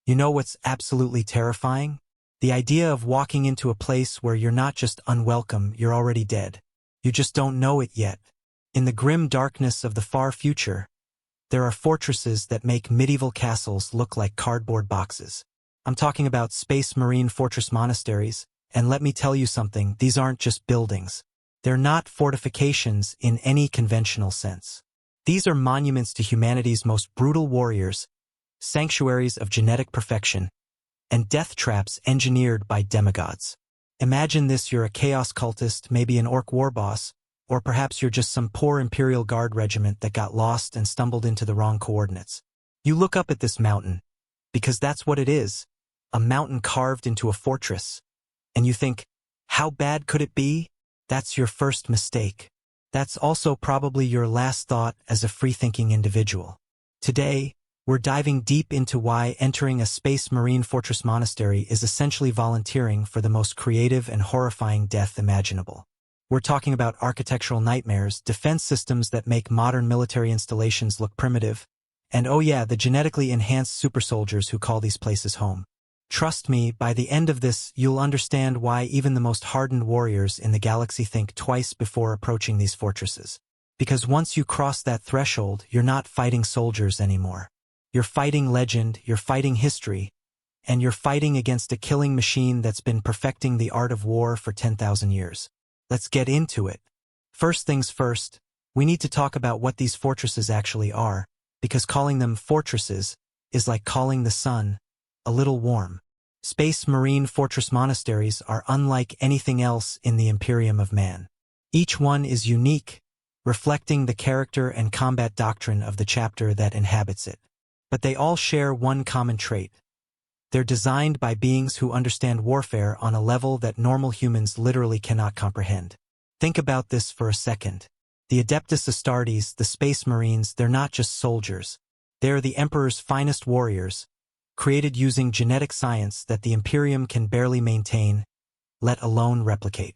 You know what's absolutely terrifying? The idea of walking into a place where you're not just unwelcome, you're already dead. You just don't know it yet. In the grim darkness of the far future, there are fortresses that make medieval castles look like cardboard boxes. I'm talking about space marine fortress monasteries, and let me tell you something, these aren't just buildings. They're not fortifications in any conventional sense. These are monuments to humanity's most brutal warriors, sanctuaries of genetic perfection, and death traps engineered by demigods. Imagine this: you're a chaos cultist, maybe an orc war boss, or perhaps you're just some poor Imperial Guard regiment that got lost and stumbled into the wrong coordinates. You look up at this mountain, because that's what it is, a mountain carved into a fortress, and you think, how bad could it be? That's your first mistake. That's also probably your last thought as a free-thinking individual. Today, we're diving deep into why entering a space marine fortress monastery is essentially volunteering for the most creative and horrifying death imaginable. We're talking about architectural nightmares, defense systems that make modern military installations look primitive, and oh yeah, the genetically enhanced super soldiers who call these places home. Trust me, by the end of this, you'll understand why even the most hardened warriors in the galaxy think twice before approaching these fortresses. Because once you cross that threshold, you're not fighting soldiers anymore. You're fighting legend, you're fighting history, and you're fighting against a killing machine that's been perfecting the art of war for 10,000 years. Let's get into it. First things first, we need to talk about what these fortresses actually are, because calling them fortresses is like calling the sun a little warm. Space marine fortress monasteries are unlike anything else in the Imperium of man. Each one is unique, reflecting the character and combat doctrine of the chapter that inhabits it. But they all share one common trait. They're designed by beings who understand warfare on a level that normal humans literally cannot comprehend. Think about this for a second. The Adeptus Astartes, the Space Marines, they're not just soldiers. They're the Emperor's finest warriors, created using genetic science that the Imperium can barely maintain, let alone replicate.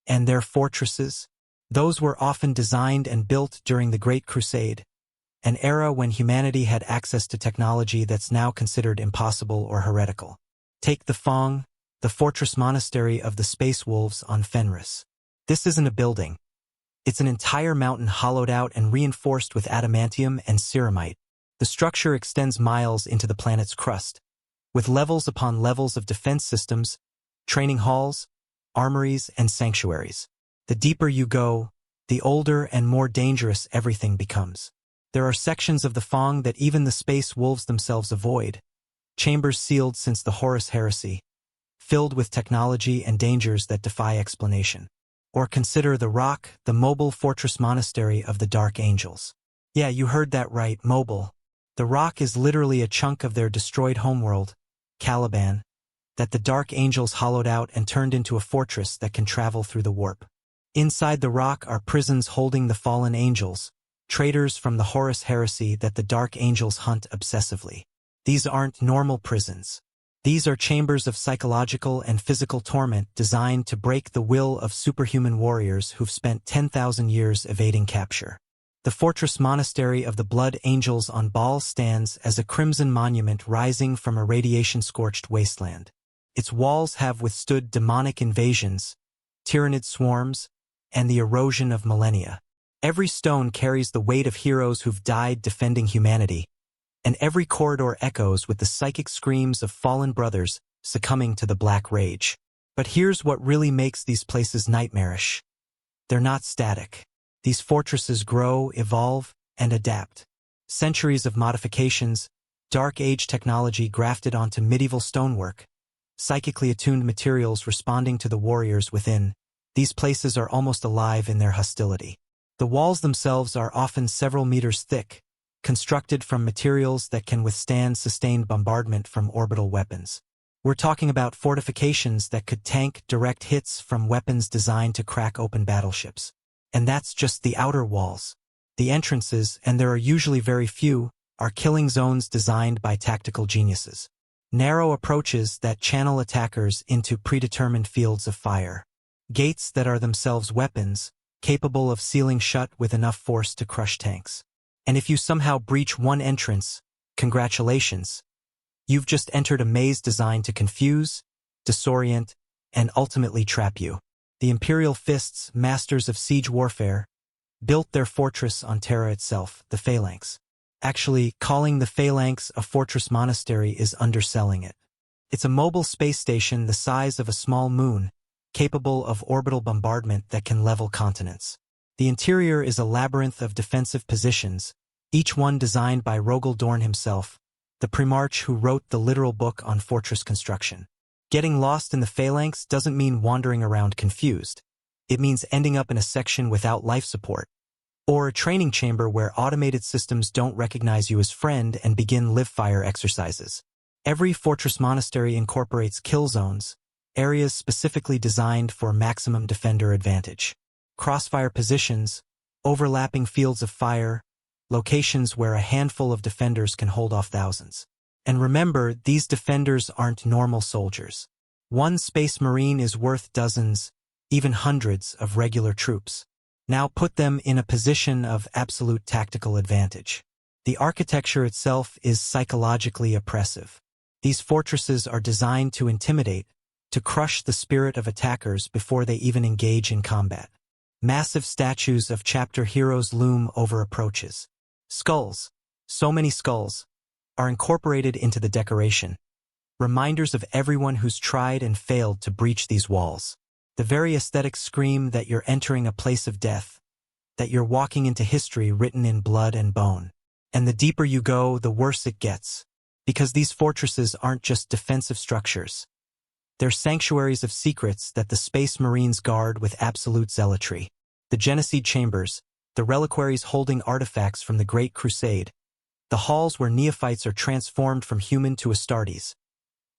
And their fortresses? Those were often designed and built during the Great Crusade, an era when humanity had access to technology that's now considered impossible or heretical. Take the Fong, the fortress monastery of the Space Wolves on Fenris. This isn't a building. It's an entire mountain hollowed out and reinforced with adamantium and ceramite. The structure extends miles into the planet's crust, with levels upon levels of defense systems, training halls, armories, and sanctuaries. The deeper you go, the older and more dangerous everything becomes. There are sections of the Fong that even the Space Wolves themselves avoid, chambers sealed since the Horus Heresy, filled with technology and dangers that defy explanation. Or consider the Rock, the mobile fortress monastery of the Dark Angels. Yeah, you heard that right, mobile. The Rock is literally a chunk of their destroyed homeworld, Caliban, that the Dark Angels hollowed out and turned into a fortress that can travel through the warp. Inside the Rock are prisons holding the fallen angels, traitors from the Horus Heresy that the Dark Angels hunt obsessively. These aren't normal prisons. These are chambers of psychological and physical torment designed to break the will of superhuman warriors who've spent 10,000 years evading capture. The Fortress Monastery of the Blood Angels on Baal stands as a crimson monument rising from a radiation-scorched wasteland. Its walls have withstood demonic invasions, tyrannid swarms, and the erosion of millennia. Every stone carries the weight of heroes who've died defending humanity, and every corridor echoes with the psychic screams of fallen brothers succumbing to the Black Rage. But here's what really makes these places nightmarish. They're not static. These fortresses grow, evolve, and adapt. Centuries of modifications, Dark Age technology grafted onto medieval stonework, psychically attuned materials responding to the warriors within. These places are almost alive in their hostility. The walls themselves are often several meters thick, constructed from materials that can withstand sustained bombardment from orbital weapons. We're talking about fortifications that could tank direct hits from weapons designed to crack open battleships. And that's just the outer walls. The entrances, and there are usually very few, are killing zones designed by tactical geniuses. Narrow approaches that channel attackers into predetermined fields of fire. Gates that are themselves weapons, capable of sealing shut with enough force to crush tanks. And if you somehow breach one entrance, congratulations. You've just entered a maze designed to confuse, disorient, and ultimately trap you. The Imperial Fists, masters of siege warfare, built their fortress on Terra itself, the Phalanx. Actually, calling the Phalanx a fortress-monastery is underselling it. It's a mobile space station the size of a small moon, capable of orbital bombardment that can level continents. The interior is a labyrinth of defensive positions, each one designed by Rogel Dorn himself, the Primarch who wrote the literal book on fortress construction. Getting lost in the Phalanx doesn't mean wandering around confused. It means ending up in a section without life support, or a training chamber where automated systems don't recognize you as friend and begin live-fire exercises. Every fortress monastery incorporates kill zones, areas specifically designed for maximum defender advantage. Crossfire positions, overlapping fields of fire, locations where a handful of defenders can hold off thousands. And remember, these defenders aren't normal soldiers. One Space Marine is worth dozens, even hundreds of regular troops. Now put them in a position of absolute tactical advantage. The architecture itself is psychologically oppressive. These fortresses are designed to intimidate, to crush the spirit of attackers before they even engage in combat. Massive statues of chapter heroes loom over approaches. Skulls, so many skulls, are incorporated into the decoration, reminders of everyone who's tried and failed to breach these walls. The very aesthetics scream that you're entering a place of death, that you're walking into history written in blood and bone. And the deeper you go, the worse it gets, because these fortresses aren't just defensive structures. They're sanctuaries of secrets that the Space Marines guard with absolute zealotry. The Genocide Chambers, the reliquaries holding artifacts from the Great Crusade, the halls where neophytes are transformed from human to Astartes.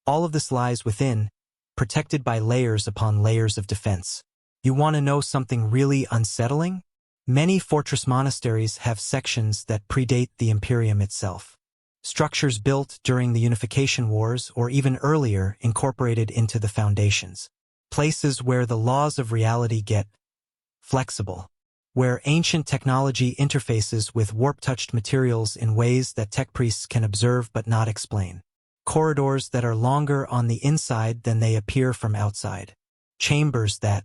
All of this lies within, protected by layers upon layers of defense. You want to know something really unsettling? Many fortress monasteries have sections that predate the Imperium itself. Structures built during the Unification Wars or even earlier incorporated into the foundations. Places where the laws of reality get flexible, where ancient technology interfaces with warp-touched materials in ways that tech priests can observe but not explain. Corridors that are longer on the inside than they appear from outside. Chambers that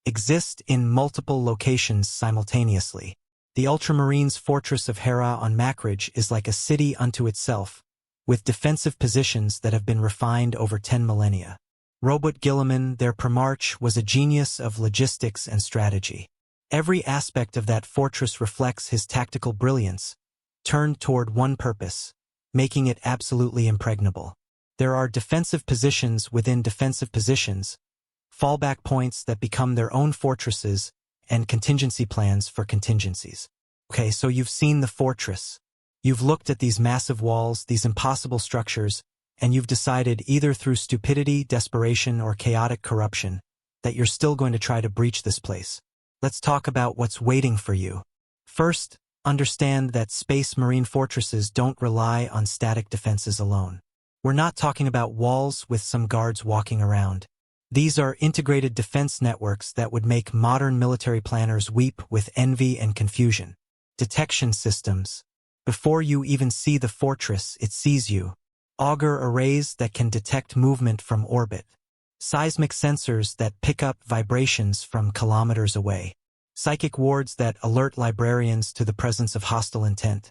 exist in multiple locations simultaneously. The Ultramarines' fortress of Hera on Makridge is like a city unto itself, with defensive positions that have been refined over 10 millennia. Robert Guilliman, their Primarch, was a genius of logistics and strategy. Every aspect of that fortress reflects his tactical brilliance, turned toward one purpose, making it absolutely impregnable. There are defensive positions within defensive positions, fallback points that become their own fortresses, and contingency plans for contingencies. Okay, so you've seen the fortress. You've looked at these massive walls, these impossible structures, and you've decided either through stupidity, desperation, or chaotic corruption that you're still going to try to breach this place. Let's talk about what's waiting for you. First, understand that Space Marine fortresses don't rely on static defenses alone. We're not talking about walls with some guards walking around. These are integrated defense networks that would make modern military planners weep with envy and confusion. Detection systems. Before you even see the fortress, it sees you. Auger arrays that can detect movement from orbit. Seismic sensors that pick up vibrations from kilometers away. Psychic wards that alert librarians to the presence of hostile intent.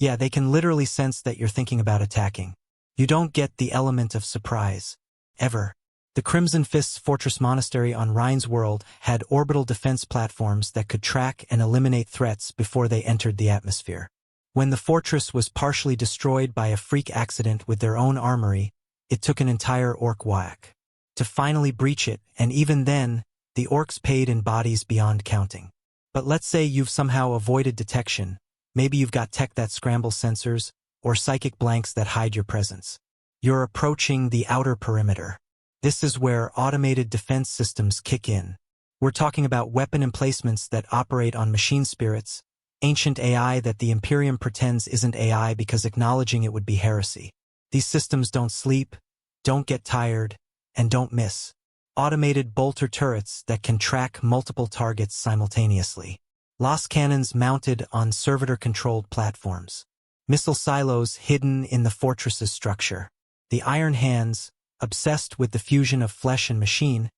Yeah, they can literally sense that you're thinking about attacking. You don't get the element of surprise. Ever. The Crimson Fist's Fortress Monastery on Rhine's World had orbital defense platforms that could track and eliminate threats before they entered the atmosphere. When the fortress was partially destroyed by a freak accident with their own armory, it took an entire orc whack to finally breach it, and even then, the orcs paid in bodies beyond counting. But let's say you've somehow avoided detection. Maybe you've got tech that scrambles sensors, or psychic blanks that hide your presence. You're approaching the outer perimeter. This is where automated defense systems kick in. We're talking about weapon emplacements that operate on machine spirits, ancient AI that the Imperium pretends isn't AI because acknowledging it would be heresy. These systems don't sleep, don't get tired, and don't miss. Automated bolter turrets that can track multiple targets simultaneously. Lost cannons mounted on servitor-controlled platforms. Missile silos hidden in the fortress's structure. The Iron Hands, obsessed with the fusion of flesh and machine,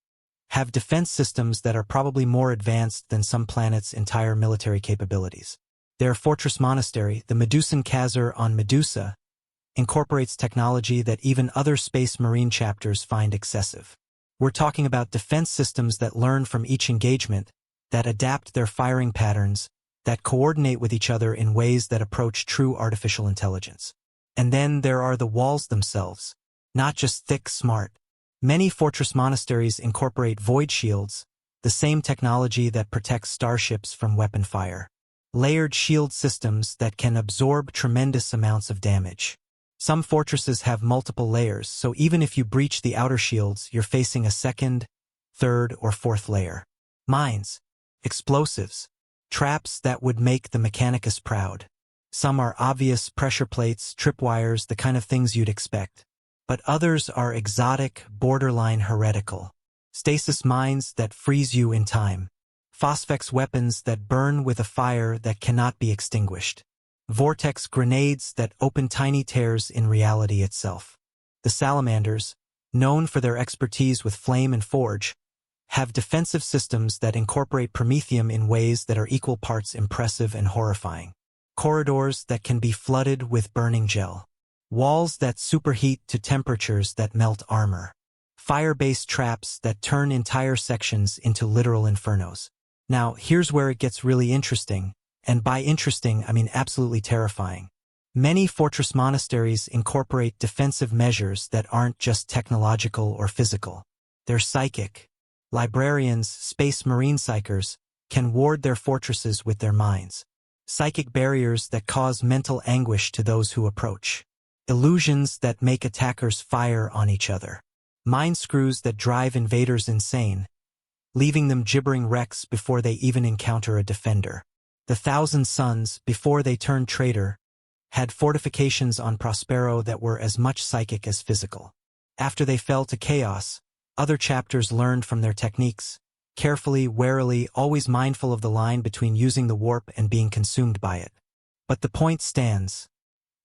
have defense systems that are probably more advanced than some planets' entire military capabilities. Their fortress monastery, the Medusan Khazar on Medusa, incorporates technology that even other Space Marine chapters find excessive. We're talking about defense systems that learn from each engagement, that adapt their firing patterns, that coordinate with each other in ways that approach true artificial intelligence. And then there are the walls themselves, not just thick, smart. Many fortress monasteries incorporate void shields, the same technology that protects starships from weapon fire. Layered shield systems that can absorb tremendous amounts of damage. Some fortresses have multiple layers, so even if you breach the outer shields, you're facing a second, third, or fourth layer. Mines, explosives, traps that would make the Mechanicus proud. Some are obvious pressure plates, tripwires, the kind of things you'd expect. But others are exotic, borderline heretical. Stasis mines that freeze you in time. Phosphex weapons that burn with a fire that cannot be extinguished. Vortex grenades that open tiny tears in reality itself. The Salamanders, known for their expertise with flame and forge, have defensive systems that incorporate promethium in ways that are equal parts impressive and horrifying. Corridors that can be flooded with burning gel. Walls that superheat to temperatures that melt armor. Fire-based traps that turn entire sections into literal infernos. Now, here's where it gets really interesting, and by interesting, I mean absolutely terrifying. Many fortress monasteries incorporate defensive measures that aren't just technological or physical. They're psychic. Librarians, Space Marine psychers, can ward their fortresses with their minds. Psychic barriers that cause mental anguish to those who approach. Illusions that make attackers fire on each other. Mind screws that drive invaders insane, leaving them gibbering wrecks before they even encounter a defender. The Thousand Suns, before they turned traitor, had fortifications on Prospero that were as much psychic as physical. After they fell to chaos, other chapters learned from their techniques, carefully, warily, always mindful of the line between using the warp and being consumed by it. But the point stands.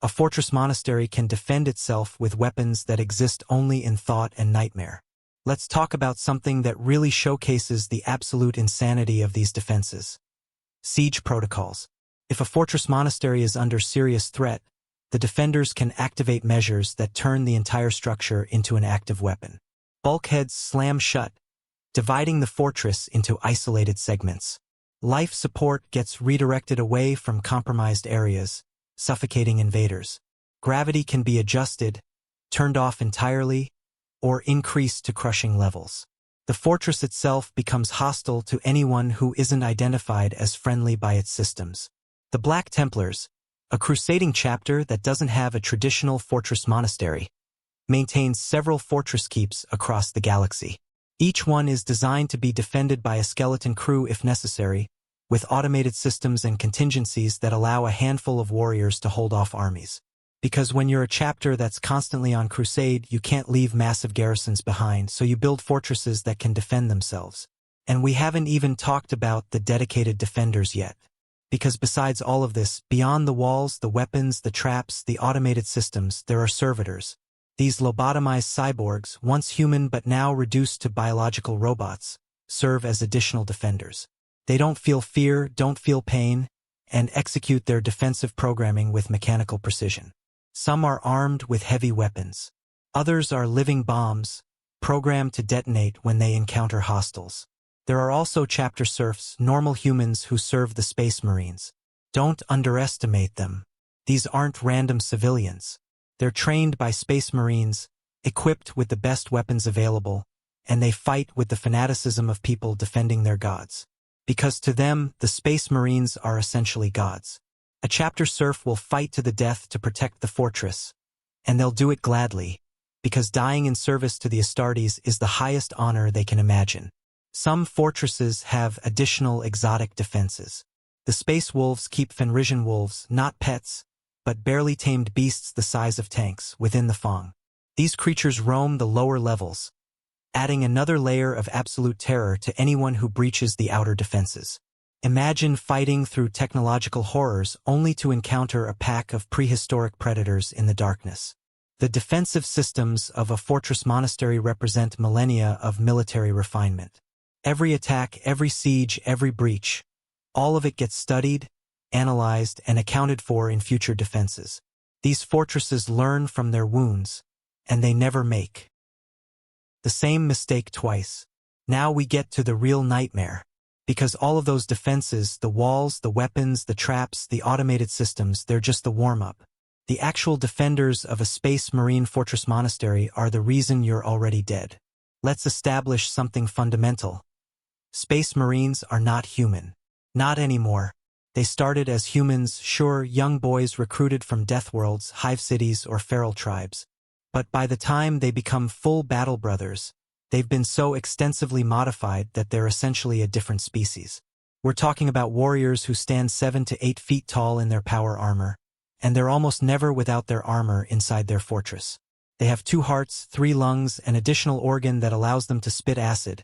A fortress monastery can defend itself with weapons that exist only in thought and nightmare. Let's talk about something that really showcases the absolute insanity of these defenses. Siege protocols. If a fortress monastery is under serious threat, the defenders can activate measures that turn the entire structure into an active weapon. Bulkheads slam shut, dividing the fortress into isolated segments. Life support gets redirected away from compromised areas, suffocating invaders. Gravity can be adjusted, turned off entirely, or increased to crushing levels. The fortress itself becomes hostile to anyone who isn't identified as friendly by its systems. The Black Templars, a crusading chapter that doesn't have a traditional fortress monastery, maintains several fortress keeps across the galaxy. Each one is designed to be defended by a skeleton crew if necessary, with automated systems and contingencies that allow a handful of warriors to hold off armies. Because when you're a chapter that's constantly on crusade, you can't leave massive garrisons behind, so you build fortresses that can defend themselves. And we haven't even talked about the dedicated defenders yet. Because besides all of this, beyond the walls, the weapons, the traps, the automated systems, there are servitors. These lobotomized cyborgs, once human but now reduced to biological robots, serve as additional defenders. They don't feel fear, don't feel pain, and execute their defensive programming with mechanical precision. Some are armed with heavy weapons. Others are living bombs, programmed to detonate when they encounter hostiles. There are also chapter serfs, normal humans who serve the Space Marines. Don't underestimate them. These aren't random civilians. They're trained by Space Marines, equipped with the best weapons available, and they fight with the fanaticism of people defending their gods. Because to them, the Space Marines are essentially gods. A chapter serf will fight to the death to protect the fortress, and they'll do it gladly, because dying in service to the Astartes is the highest honor they can imagine. Some fortresses have additional exotic defenses. The Space Wolves keep Fenrisian wolves, not pets, but barely tamed beasts the size of tanks, within the Fong. These creatures roam the lower levels, adding another layer of absolute terror to anyone who breaches the outer defenses. Imagine fighting through technological horrors only to encounter a pack of prehistoric predators in the darkness. The defensive systems of a fortress monastery represent millennia of military refinement. Every attack, every siege, every breach, all of it gets studied, analyzed, and accounted for in future defenses. These fortresses learn from their wounds, and they never make the same mistake twice. Now we get to the real nightmare. Because all of those defenses, the walls, the weapons, the traps, the automated systems, they're just the warm-up. The actual defenders of a Space Marine Fortress Monastery are the reason you're already dead. Let's establish something fundamental. Space Marines are not human. Not anymore. They started as humans, sure, young boys recruited from death worlds, hive cities, or feral tribes. But by the time they become full battle brothers, they've been so extensively modified that they're essentially a different species. We're talking about warriors who stand 7 to 8 feet tall in their power armor, and they're almost never without their armor inside their fortress. They have 2 hearts, 3 lungs, an additional organ that allows them to spit acid,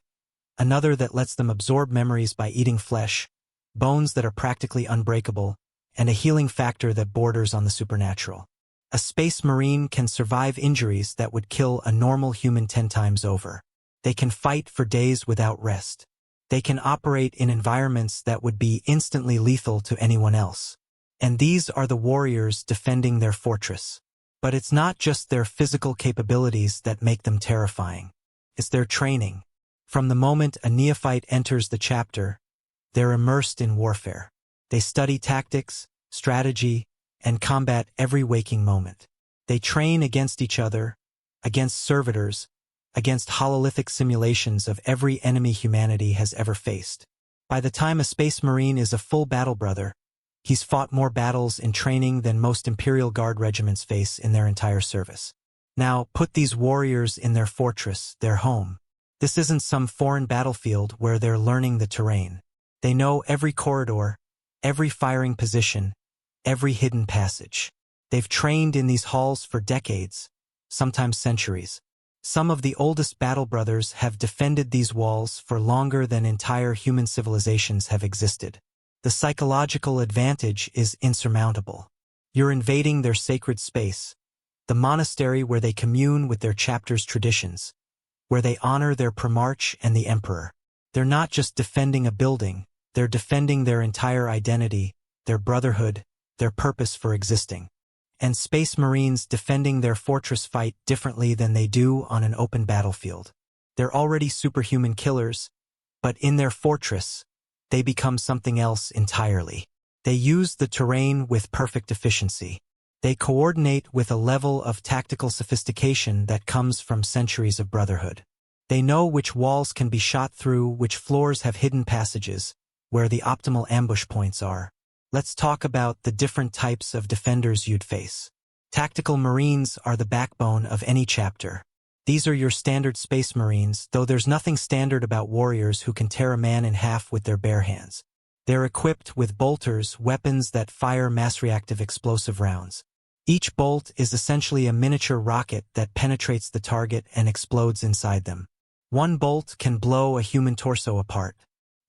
another that lets them absorb memories by eating flesh, bones that are practically unbreakable, and a healing factor that borders on the supernatural. A Space Marine can survive injuries that would kill a normal human 10 times over. They can fight for days without rest. They can operate in environments that would be instantly lethal to anyone else. And these are the warriors defending their fortress. But it's not just their physical capabilities that make them terrifying. It's their training. From the moment a neophyte enters the chapter, they're immersed in warfare. They study tactics, strategy, and combat every waking moment. They train against each other, against servitors, against hololithic simulations of every enemy humanity has ever faced. By the time a Space Marine is a full battle brother, he's fought more battles in training than most Imperial Guard regiments face in their entire service. Now, put these warriors in their fortress, their home. This isn't some foreign battlefield where they're learning the terrain. They know every corridor, every firing position, every hidden passage. They've trained in these halls for decades, sometimes centuries. Some of the oldest battle brothers have defended these walls for longer than entire human civilizations have existed. The psychological advantage is insurmountable. You're invading their sacred space, the monastery where they commune with their chapter's traditions, where they honor their primarch and the emperor. They're not just defending a building, they're defending their entire identity, their brotherhood, their purpose for existing. And Space Marines defending their fortress fight differently than they do on an open battlefield. They're already superhuman killers, but in their fortress, they become something else entirely. They use the terrain with perfect efficiency. They coordinate with a level of tactical sophistication that comes from centuries of brotherhood. They know which walls can be shot through, which floors have hidden passages, where the optimal ambush points are. Let's talk about the different types of defenders you'd face. Tactical Marines are the backbone of any chapter. These are your standard Space Marines, though there's nothing standard about warriors who can tear a man in half with their bare hands. They're equipped with bolters, weapons that fire mass-reactive explosive rounds. Each bolt is essentially a miniature rocket that penetrates the target and explodes inside them. One bolt can blow a human torso apart.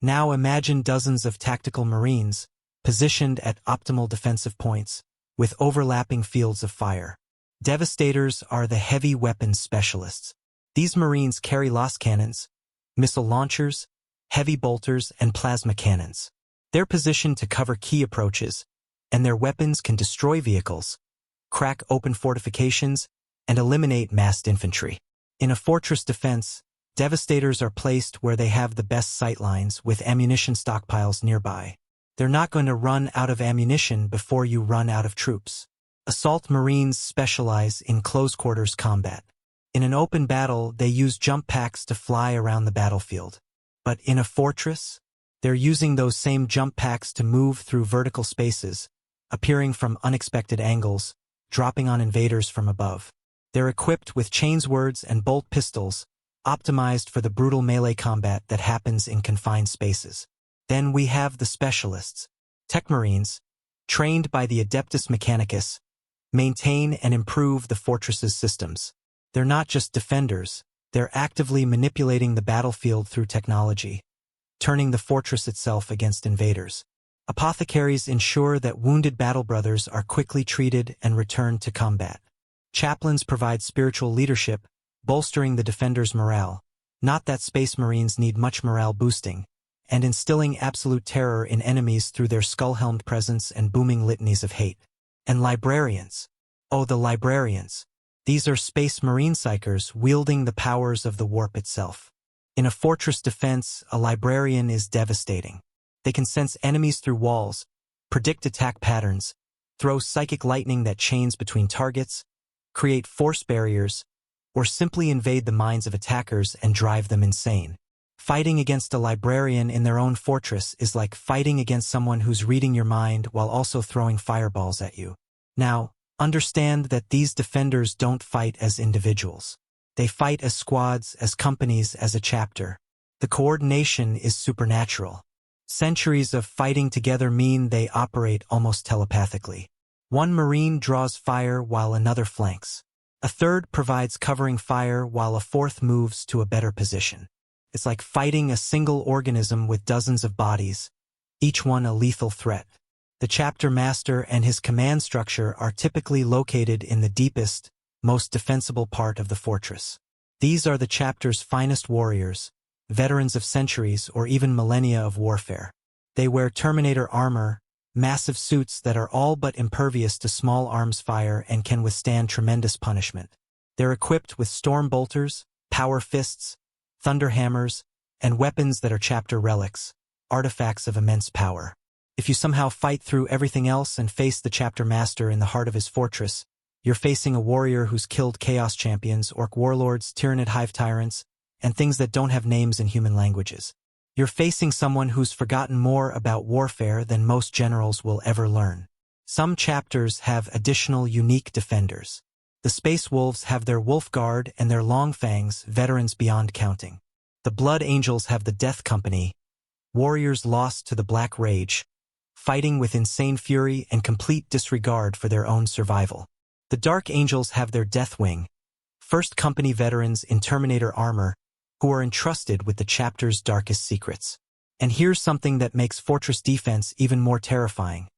Now imagine dozens of tactical Marines, positioned at optimal defensive points, with overlapping fields of fire. Devastators are the heavy weapons specialists. These Marines carry lost cannons, missile launchers, heavy bolters, and plasma cannons. They're positioned to cover key approaches, and their weapons can destroy vehicles, crack open fortifications, and eliminate massed infantry. In a fortress defense, Devastators are placed where they have the best sightlines, with ammunition stockpiles nearby. They're not going to run out of ammunition before you run out of troops. Assault Marines specialize in close-quarters combat. In an open battle, they use jump packs to fly around the battlefield. But in a fortress, they're using those same jump packs to move through vertical spaces, appearing from unexpected angles, dropping on invaders from above. They're equipped with chainswords and bolt pistols, optimized for the brutal melee combat that happens in confined spaces. Then we have the specialists, Tech Marines, trained by the Adeptus Mechanicus, maintain and improve the fortress's systems. They're not just defenders, they're actively manipulating the battlefield through technology. turning the fortress itself against invaders. Apothecaries ensure that wounded battle brothers are quickly treated and returned to combat. Chaplains provide spiritual leadership, bolstering the defenders' morale. Not that Space Marines need much morale boosting, and instilling absolute terror in enemies through their skull-helmed presence and booming litanies of hate. And librarians. Oh, the librarians. These are Space Marine psychers wielding the powers of the warp itself. In a fortress defense, a librarian is devastating. They can sense enemies through walls, predict attack patterns, throw psychic lightning that chains between targets, create force barriers, or simply invade the minds of attackers and drive them insane. Fighting against a librarian in their own fortress is like fighting against someone who's reading your mind while also throwing fireballs at you. Now, understand that these defenders don't fight as individuals. They fight as squads, as companies, as a chapter. The coordination is supernatural. Centuries of fighting together mean they operate almost telepathically. One Marine draws fire while another flanks. A third provides covering fire while a fourth moves to a better position. It's like fighting a single organism with dozens of bodies, each one a lethal threat. The chapter master and his command structure are typically located in the deepest, most defensible part of the fortress. These are the chapter's finest warriors, veterans of centuries or even millennia of warfare. They wear Terminator armor, massive suits that are all but impervious to small arms fire and can withstand tremendous punishment. They're equipped with storm bolters, power fists, thunder hammers, and weapons that are chapter relics, artifacts of immense power. If you somehow fight through everything else and face the chapter master in the heart of his fortress, you're facing a warrior who's killed chaos champions, orc warlords, tyrannid hive tyrants, and things that don't have names in human languages. You're facing someone who's forgotten more about warfare than most generals will ever learn. Some chapters have additional unique defenders. The Space Wolves have their Wolf Guard and their Long Fangs, veterans beyond counting. The Blood Angels have the Death Company, warriors lost to the Black Rage, fighting with insane fury and complete disregard for their own survival. The Dark Angels have their Death Wing, First Company veterans in Terminator armor, who are entrusted with the chapter's darkest secrets. And here's something that makes fortress defense even more terrifying.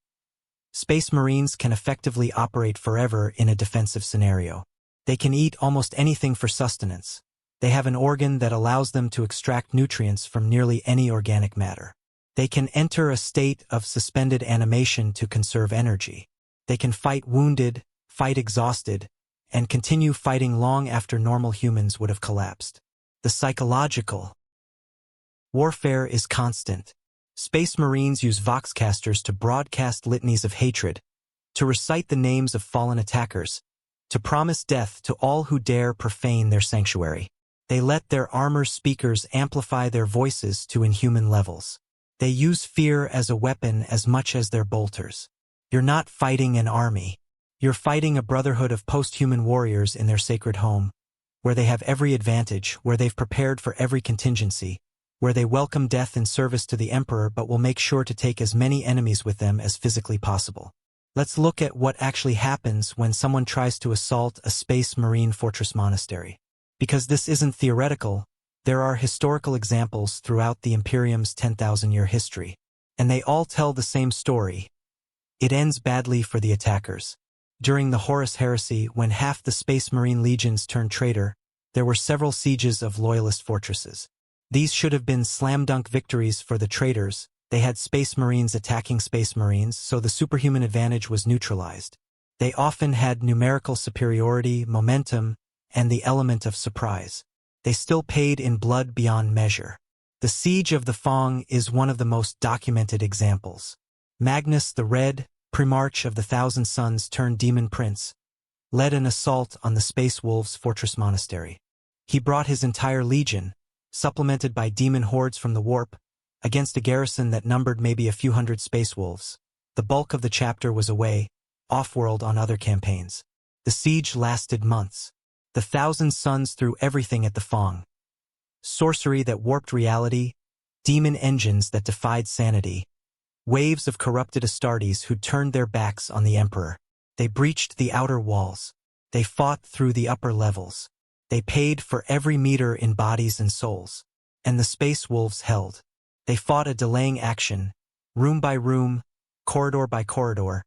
Space Marines can effectively operate forever in a defensive scenario. They can eat almost anything for sustenance. They have an organ that allows them to extract nutrients from nearly any organic matter. They can enter a state of suspended animation to conserve energy. They can fight wounded, fight exhausted, and continue fighting long after normal humans would have collapsed. The psychological warfare is constant. Space Marines use voxcasters to broadcast litanies of hatred, to recite the names of fallen attackers, to promise death to all who dare profane their sanctuary. They let their armor speakers amplify their voices to inhuman levels. They use fear as a weapon as much as their bolters. You're not fighting an army. You're fighting a brotherhood of post-human warriors in their sacred home, where they have every advantage, where they've prepared for every contingency, where they welcome death in service to the Emperor but will make sure to take as many enemies with them as physically possible. Let's look at what actually happens when someone tries to assault a Space Marine fortress monastery. Because this isn't theoretical, there are historical examples throughout the Imperium's 10,000-year history, and they all tell the same story. It ends badly for the attackers. During the Horus Heresy, when half the Space Marine legions turned traitor, there were several sieges of loyalist fortresses. These should have been slam-dunk victories for the traitors. They had Space Marines attacking Space Marines, so the superhuman advantage was neutralized. They often had numerical superiority, momentum, and the element of surprise. They still paid in blood beyond measure. The Siege of the Fong is one of the most documented examples. Magnus the Red, Primarch of the Thousand Suns turned Demon Prince, led an assault on the Space Wolves' fortress monastery. He brought his entire legion, supplemented by demon hordes from the warp, against a garrison that numbered maybe a few hundred Space Wolves. The bulk of the chapter was away, off-world on other campaigns. The siege lasted months. The Thousand Suns threw everything at the Fong. Sorcery that warped reality, demon engines that defied sanity, waves of corrupted Astartes who turned their backs on the Emperor. They breached the outer walls. They fought through the upper levels. They paid for every meter in bodies and souls. And the Space Wolves held. They fought a delaying action, room by room, corridor by corridor,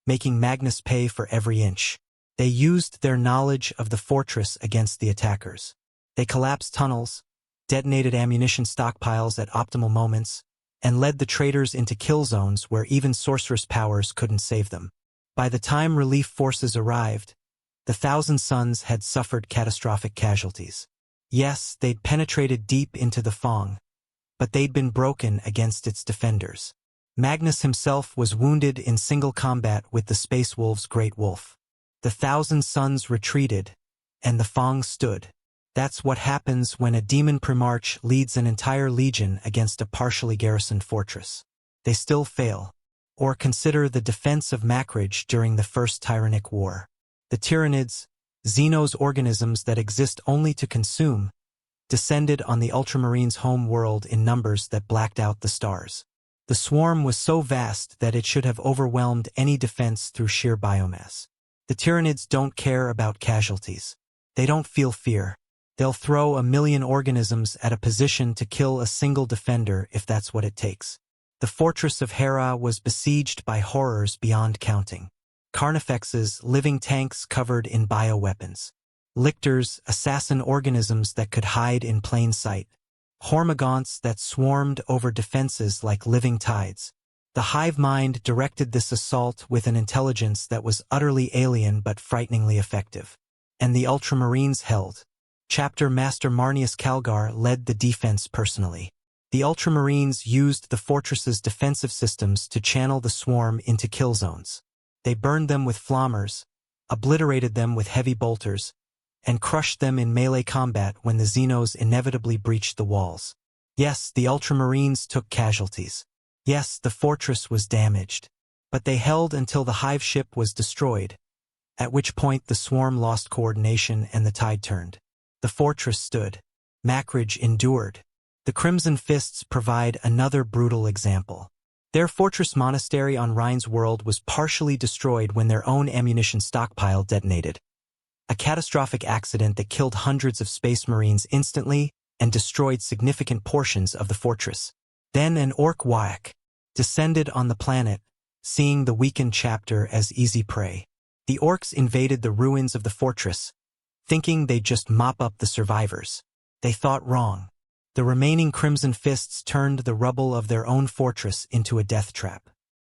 making Magnus pay for every inch. They used their knowledge of the fortress against the attackers. They collapsed tunnels, detonated ammunition stockpiles at optimal moments, and led the traitors into kill zones where even sorceress powers couldn't save them. By the time relief forces arrived, the Thousand Sons had suffered catastrophic casualties. Yes, they'd penetrated deep into the Fong, but they'd been broken against its defenders. Magnus himself was wounded in single combat with the Space Wolves' Great Wolf. The Thousand Sons retreated, and the Fong stood. That's what happens when a demon primarch leads an entire legion against a partially garrisoned fortress. They still fail. Or consider the defense of Macridge during the First Tyrannic War. The Tyranids, Xenos organisms that exist only to consume, descended on the Ultramarines' home world in numbers that blacked out the stars. The swarm was so vast that it should have overwhelmed any defense through sheer biomass. The Tyranids don't care about casualties. They don't feel fear. They'll throw 1,000,000 organisms at a position to kill a single defender if that's what it takes. The fortress of Hera was besieged by horrors beyond counting. Carnifexes, living tanks covered in bioweapons. Lictors, assassin organisms that could hide in plain sight. Hormagaunts that swarmed over defenses like living tides. The hive mind directed this assault with an intelligence that was utterly alien but frighteningly effective. And the Ultramarines held. Chapter Master Marnius Calgar led the defense personally. The Ultramarines used the fortress's defensive systems to channel the swarm into kill zones. They burned them with flammers, obliterated them with heavy bolters, and crushed them in melee combat when the Xenos inevitably breached the walls. Yes, the Ultramarines took casualties. Yes, the fortress was damaged. But they held until the hive ship was destroyed, at which point the swarm lost coordination and the tide turned. The fortress stood. Macridge endured. The Crimson Fists provide another brutal example. Their fortress-monastery on Rhine's world was partially destroyed when their own ammunition stockpile detonated. A catastrophic accident that killed hundreds of Space Marines instantly and destroyed significant portions of the fortress. Then an Orc Wyack descended on the planet, seeing the weakened chapter as easy prey. The Orcs invaded the ruins of the fortress, thinking they'd just mop up the survivors. They thought wrong. The remaining Crimson Fists turned the rubble of their own fortress into a death trap.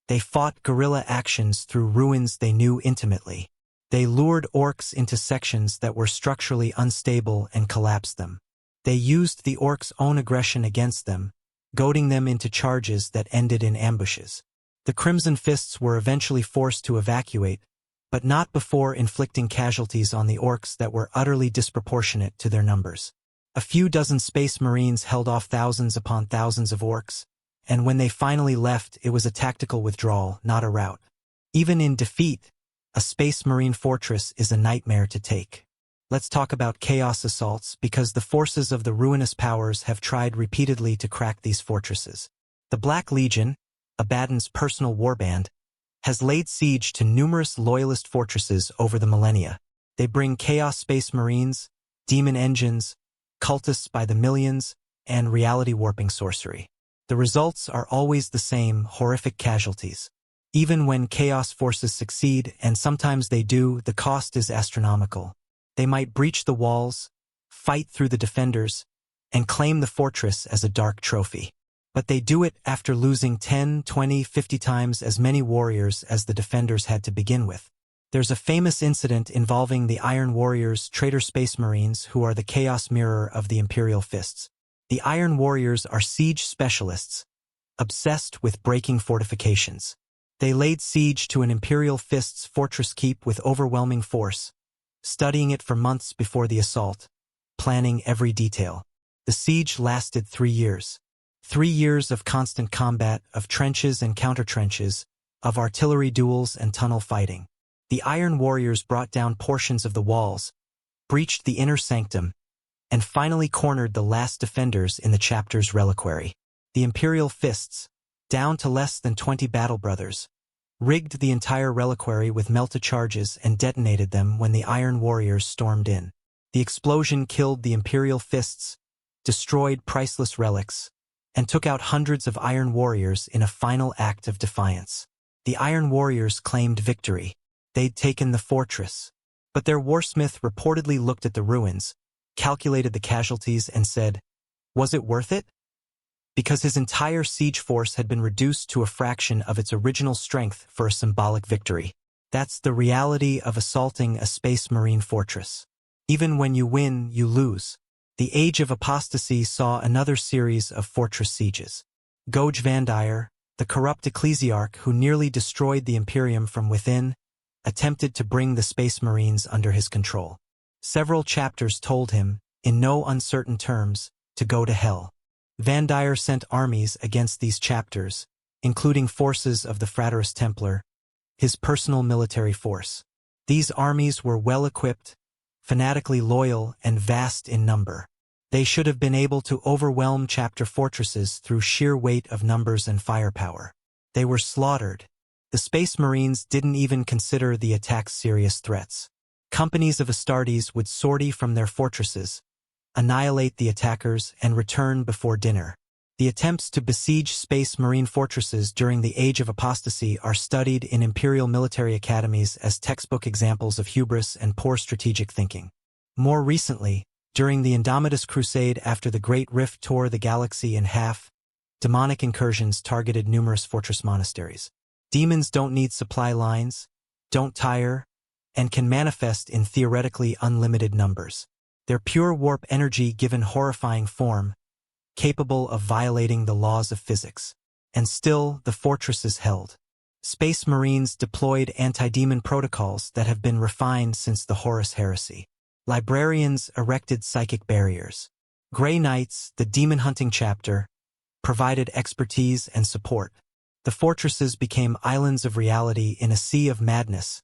They fought guerrilla actions through ruins they knew intimately. They lured Orcs into sections that were structurally unstable and collapsed them. They used the Orcs' own aggression against them, goading them into charges that ended in ambushes. The Crimson Fists were eventually forced to evacuate, but not before inflicting casualties on the Orcs that were utterly disproportionate to their numbers. A few dozen Space Marines held off thousands upon thousands of Orcs, and when they finally left, it was a tactical withdrawal, not a rout. Even in defeat, a Space Marine fortress is a nightmare to take. Let's talk about chaos assaults, because the forces of the ruinous powers have tried repeatedly to crack these fortresses. The Black Legion, Abaddon's personal warband, has laid siege to numerous loyalist fortresses over the millennia. They bring Chaos Space Marines, demon engines, cultists by the millions, and reality-warping sorcery. The results are always the same: horrific casualties. Even when Chaos forces succeed, and sometimes they do, the cost is astronomical. They might breach the walls, fight through the defenders, and claim the fortress as a dark trophy. But they do it after losing 10, 20, 50 times as many warriors as the defenders had to begin with. There's a famous incident involving the Iron Warriors, traitor Space Marines, who are the Chaos mirror of the Imperial Fists. The Iron Warriors are siege specialists, obsessed with breaking fortifications. They laid siege to an Imperial Fist's fortress keep with overwhelming force, studying it for months before the assault, planning every detail. The siege lasted 3 years. 3 years of constant combat, of trenches and counter-trenches, of artillery duels and tunnel fighting. The Iron Warriors brought down portions of the walls, breached the inner sanctum, and finally cornered the last defenders in the chapter's reliquary. The Imperial Fists, down to less than 20 battle brothers, rigged the entire reliquary with melta charges and detonated them when the Iron Warriors stormed in. The explosion killed the Imperial Fists, destroyed priceless relics, and took out hundreds of Iron Warriors in a final act of defiance. The Iron Warriors claimed victory. They'd taken the fortress. But their warsmith reportedly looked at the ruins, calculated the casualties, and said, "Was it worth it?" Because his entire siege force had been reduced to a fraction of its original strength for a symbolic victory. That's the reality of assaulting a Space Marine fortress. Even when you win, you lose. The Age of Apostasy saw another series of fortress sieges. Goj Vandir, the corrupt ecclesiarch who nearly destroyed the Imperium from within, attempted to bring the Space Marines under his control. Several chapters told him, in no uncertain terms, to go to hell. Vandir sent armies against these chapters, including forces of the Fraterus Templar, his personal military force. These armies were well-equipped, fanatically loyal, and vast in number. They should have been able to overwhelm chapter fortresses through sheer weight of numbers and firepower. They were slaughtered. The Space Marines didn't even consider the attacks serious threats. Companies of Astartes would sortie from their fortresses, annihilate the attackers, and return before dinner. The attempts to besiege Space Marine fortresses during the Age of Apostasy are studied in Imperial military academies as textbook examples of hubris and poor strategic thinking. More recently, during the Indomitus Crusade after the Great Rift tore the galaxy in half, demonic incursions targeted numerous fortress monasteries. Demons don't need supply lines, don't tire, and can manifest in theoretically unlimited numbers. Their pure warp energy given horrifying form, capable of violating the laws of physics. And still, the fortresses held. Space Marines deployed anti-demon protocols that have been refined since the Horus Heresy. Librarians erected psychic barriers. Grey Knights, the demon-hunting chapter, provided expertise and support. The fortresses became islands of reality in a sea of madness,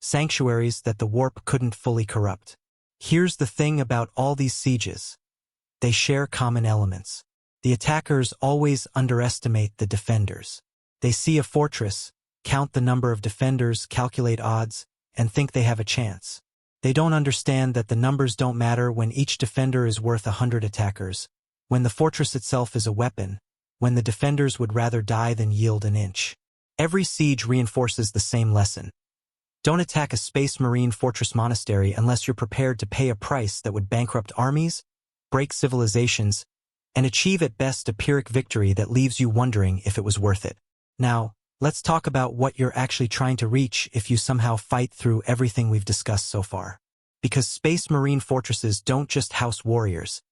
sanctuaries that the warp couldn't fully corrupt. Here's the thing about all these sieges. They share common elements. The attackers always underestimate the defenders. They see a fortress, count the number of defenders, calculate odds, and think they have a chance. They don't understand that the numbers don't matter when each defender is worth 100 attackers, when the fortress itself is a weapon, when the defenders would rather die than yield an inch. Every siege reinforces the same lesson. Don't attack a Space Marine fortress monastery unless you're prepared to pay a price that would bankrupt armies, break civilizations, and achieve at best a Pyrrhic victory that leaves you wondering if it was worth it. Now, let's talk about what you're actually trying to reach if you somehow fight through everything we've discussed so far. Because Space Marine fortresses don't just house warriors.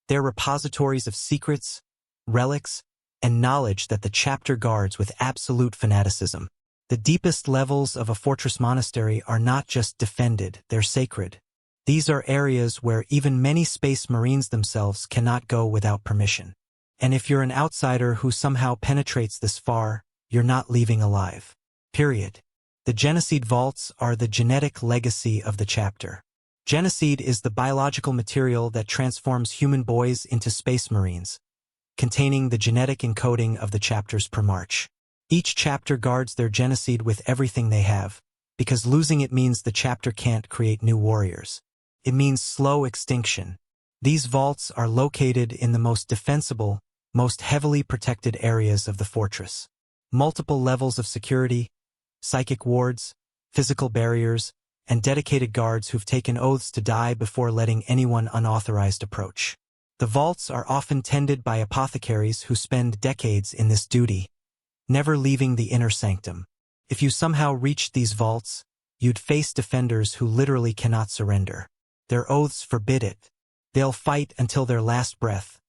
They're repositories of secrets, relics, and knowledge that the chapter guards with absolute fanaticism. The deepest levels of a fortress monastery are not just defended, they're sacred. These are areas where even many Space Marines themselves cannot go without permission. And if you're an outsider who somehow penetrates this far, you're not leaving alive. Period. The Geneseed Vaults are the genetic legacy of the chapter. Geneseed is the biological material that transforms human boys into Space Marines, containing the genetic encoding of the chapters per march. Each chapter guards their Geneseed with everything they have, because losing it means the chapter can't create new warriors. It means slow extinction. These vaults are located in the most defensible, most heavily protected areas of the fortress. Multiple levels of security, psychic wards, physical barriers, and dedicated guards who've taken oaths to die before letting anyone unauthorized approach. The vaults are often tended by apothecaries who spend decades in this duty, never leaving the inner sanctum. If you somehow reached these vaults, you'd face defenders who literally cannot surrender. Their oaths forbid it. They'll fight until their last breath.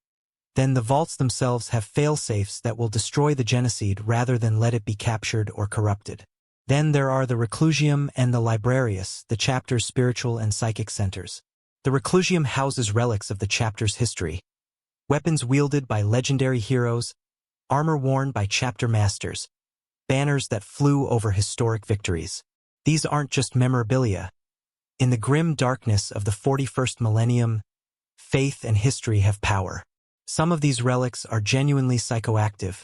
Then the vaults themselves have fail-safes that will destroy the Geneseed rather than let it be captured or corrupted. Then there are the Reclusium and the Librarius, the chapter's spiritual and psychic centers. The Reclusium houses relics of the chapter's history, weapons wielded by legendary heroes, armor worn by chapter masters, banners that flew over historic victories. These aren't just memorabilia. In the grim darkness of the 41st millennium, faith and history have power. Some of these relics are genuinely psychoactive,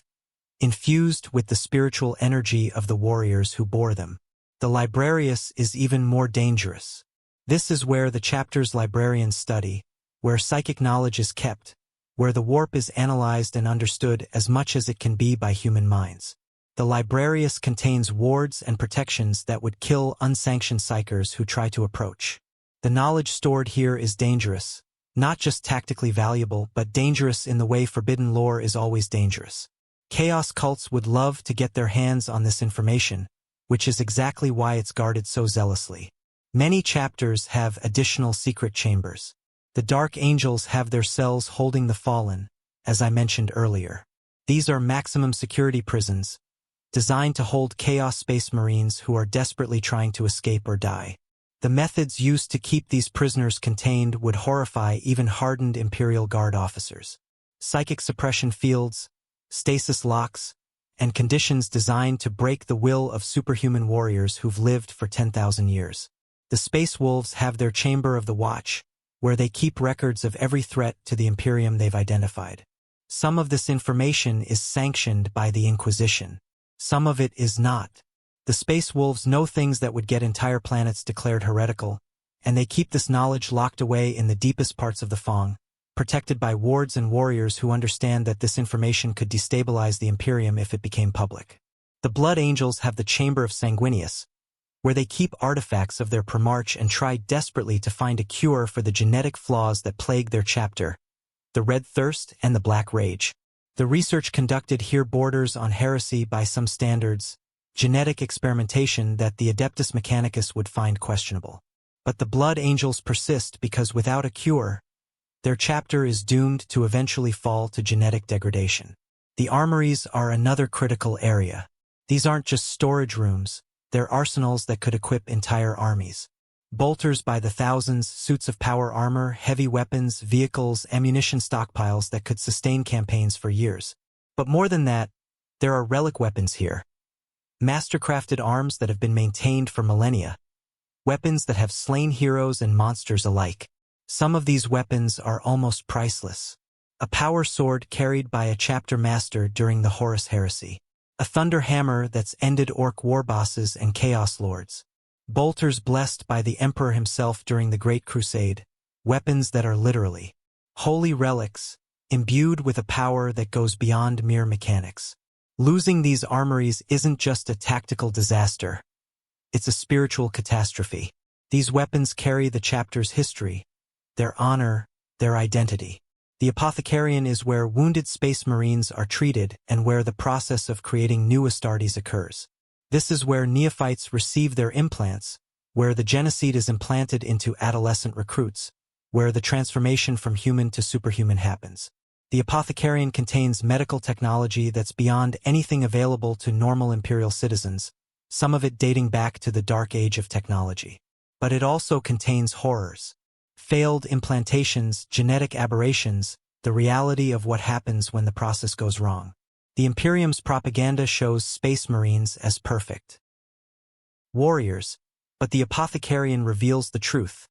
infused with the spiritual energy of the warriors who bore them. The Librarius is even more dangerous. This is where the chapter's librarians study, where psychic knowledge is kept, where the warp is analyzed and understood as much as it can be by human minds. The Librarius contains wards and protections that would kill unsanctioned psychers who try to approach. The knowledge stored here is dangerous, not just tactically valuable, but dangerous in the way forbidden lore is always dangerous. Chaos cults would love to get their hands on this information, which is exactly why it's guarded so zealously. Many chapters have additional secret chambers. The Dark Angels have their cells holding the fallen, as I mentioned earlier. These are maximum security prisons, designed to hold Chaos Space Marines who are desperately trying to escape or die. The methods used to keep these prisoners contained would horrify even hardened Imperial Guard officers. Psychic suppression fields, stasis locks, and conditions designed to break the will of superhuman warriors who've lived for 10,000 years. The Space Wolves have their Chamber of the Watch, where they keep records of every threat to the Imperium they've identified. Some of this information is sanctioned by the Inquisition. Some of it is not. The Space Wolves know things that would get entire planets declared heretical, and they keep this knowledge locked away in the deepest parts of the Fong, protected by wards and warriors who understand that this information could destabilize the Imperium if it became public. The Blood Angels have the Chamber of Sanguinius, where they keep artifacts of their Primarch and try desperately to find a cure for the genetic flaws that plague their chapter, the Red Thirst and the Black Rage. The research conducted here borders on heresy by some standards, genetic experimentation that the Adeptus Mechanicus would find questionable. But the Blood Angels persist because without a cure, their chapter is doomed to eventually fall to genetic degradation. The armories are another critical area. These aren't just storage rooms, they're arsenals that could equip entire armies. Bolters by the thousands, suits of power armor, heavy weapons, vehicles, ammunition stockpiles that could sustain campaigns for years. But more than that, there are relic weapons here. Mastercrafted arms that have been maintained for millennia. Weapons that have slain heroes and monsters alike. Some of these weapons are almost priceless. A power sword carried by a chapter master during the Horus Heresy. A thunder hammer that's ended orc war bosses and chaos lords. Bolters blessed by the Emperor himself during the Great Crusade. Weapons that are literally holy relics, imbued with a power that goes beyond mere mechanics. Losing these armories isn't just a tactical disaster. It's a spiritual catastrophe. These weapons carry the chapter's history, their honor, their identity. The Apothecarian is where wounded Space Marines are treated and where the process of creating new Astartes occurs. This is where neophytes receive their implants, where the Genocide is implanted into adolescent recruits, where the transformation from human to superhuman happens. The Apothecarian contains medical technology that's beyond anything available to normal Imperial citizens, some of it dating back to the Dark Age of technology. But it also contains horrors. Failed implantations, genetic aberrations, the reality of what happens when the process goes wrong. The Imperium's propaganda shows Space Marines as perfect warriors, but the Apothecarian reveals the truth.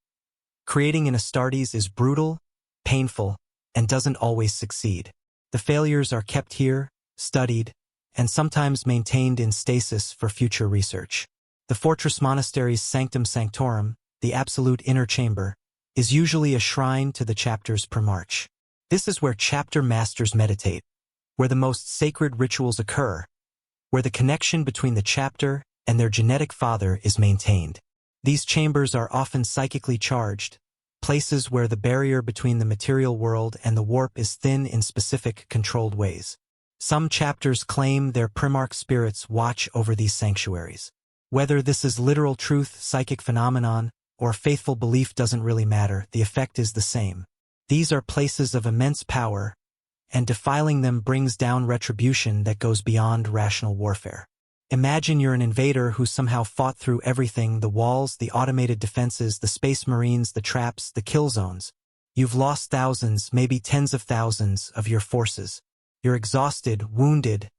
Creating an Astartes is brutal, painful, and doesn't always succeed. The failures are kept here, studied, and sometimes maintained in stasis for future research. The fortress-monastery's sanctum sanctorum, the absolute inner chamber, is usually a shrine to the chapter's Primarch. This is where chapter masters meditate, where the most sacred rituals occur, where the connection between the chapter and their genetic father is maintained. These chambers are often psychically charged, places where the barrier between the material world and the warp is thin in specific, controlled ways. Some chapters claim their Primarch spirits watch over these sanctuaries. Whether this is literal truth, psychic phenomenon, or faithful belief doesn't really matter, the effect is the same. These are places of immense power, and defiling them brings down retribution that goes beyond rational warfare. Imagine you're an invader who somehow fought through everything: the walls, the automated defenses, the Space Marines, the traps, the kill zones. You've lost thousands, maybe tens of thousands, of your forces. You're exhausted, wounded,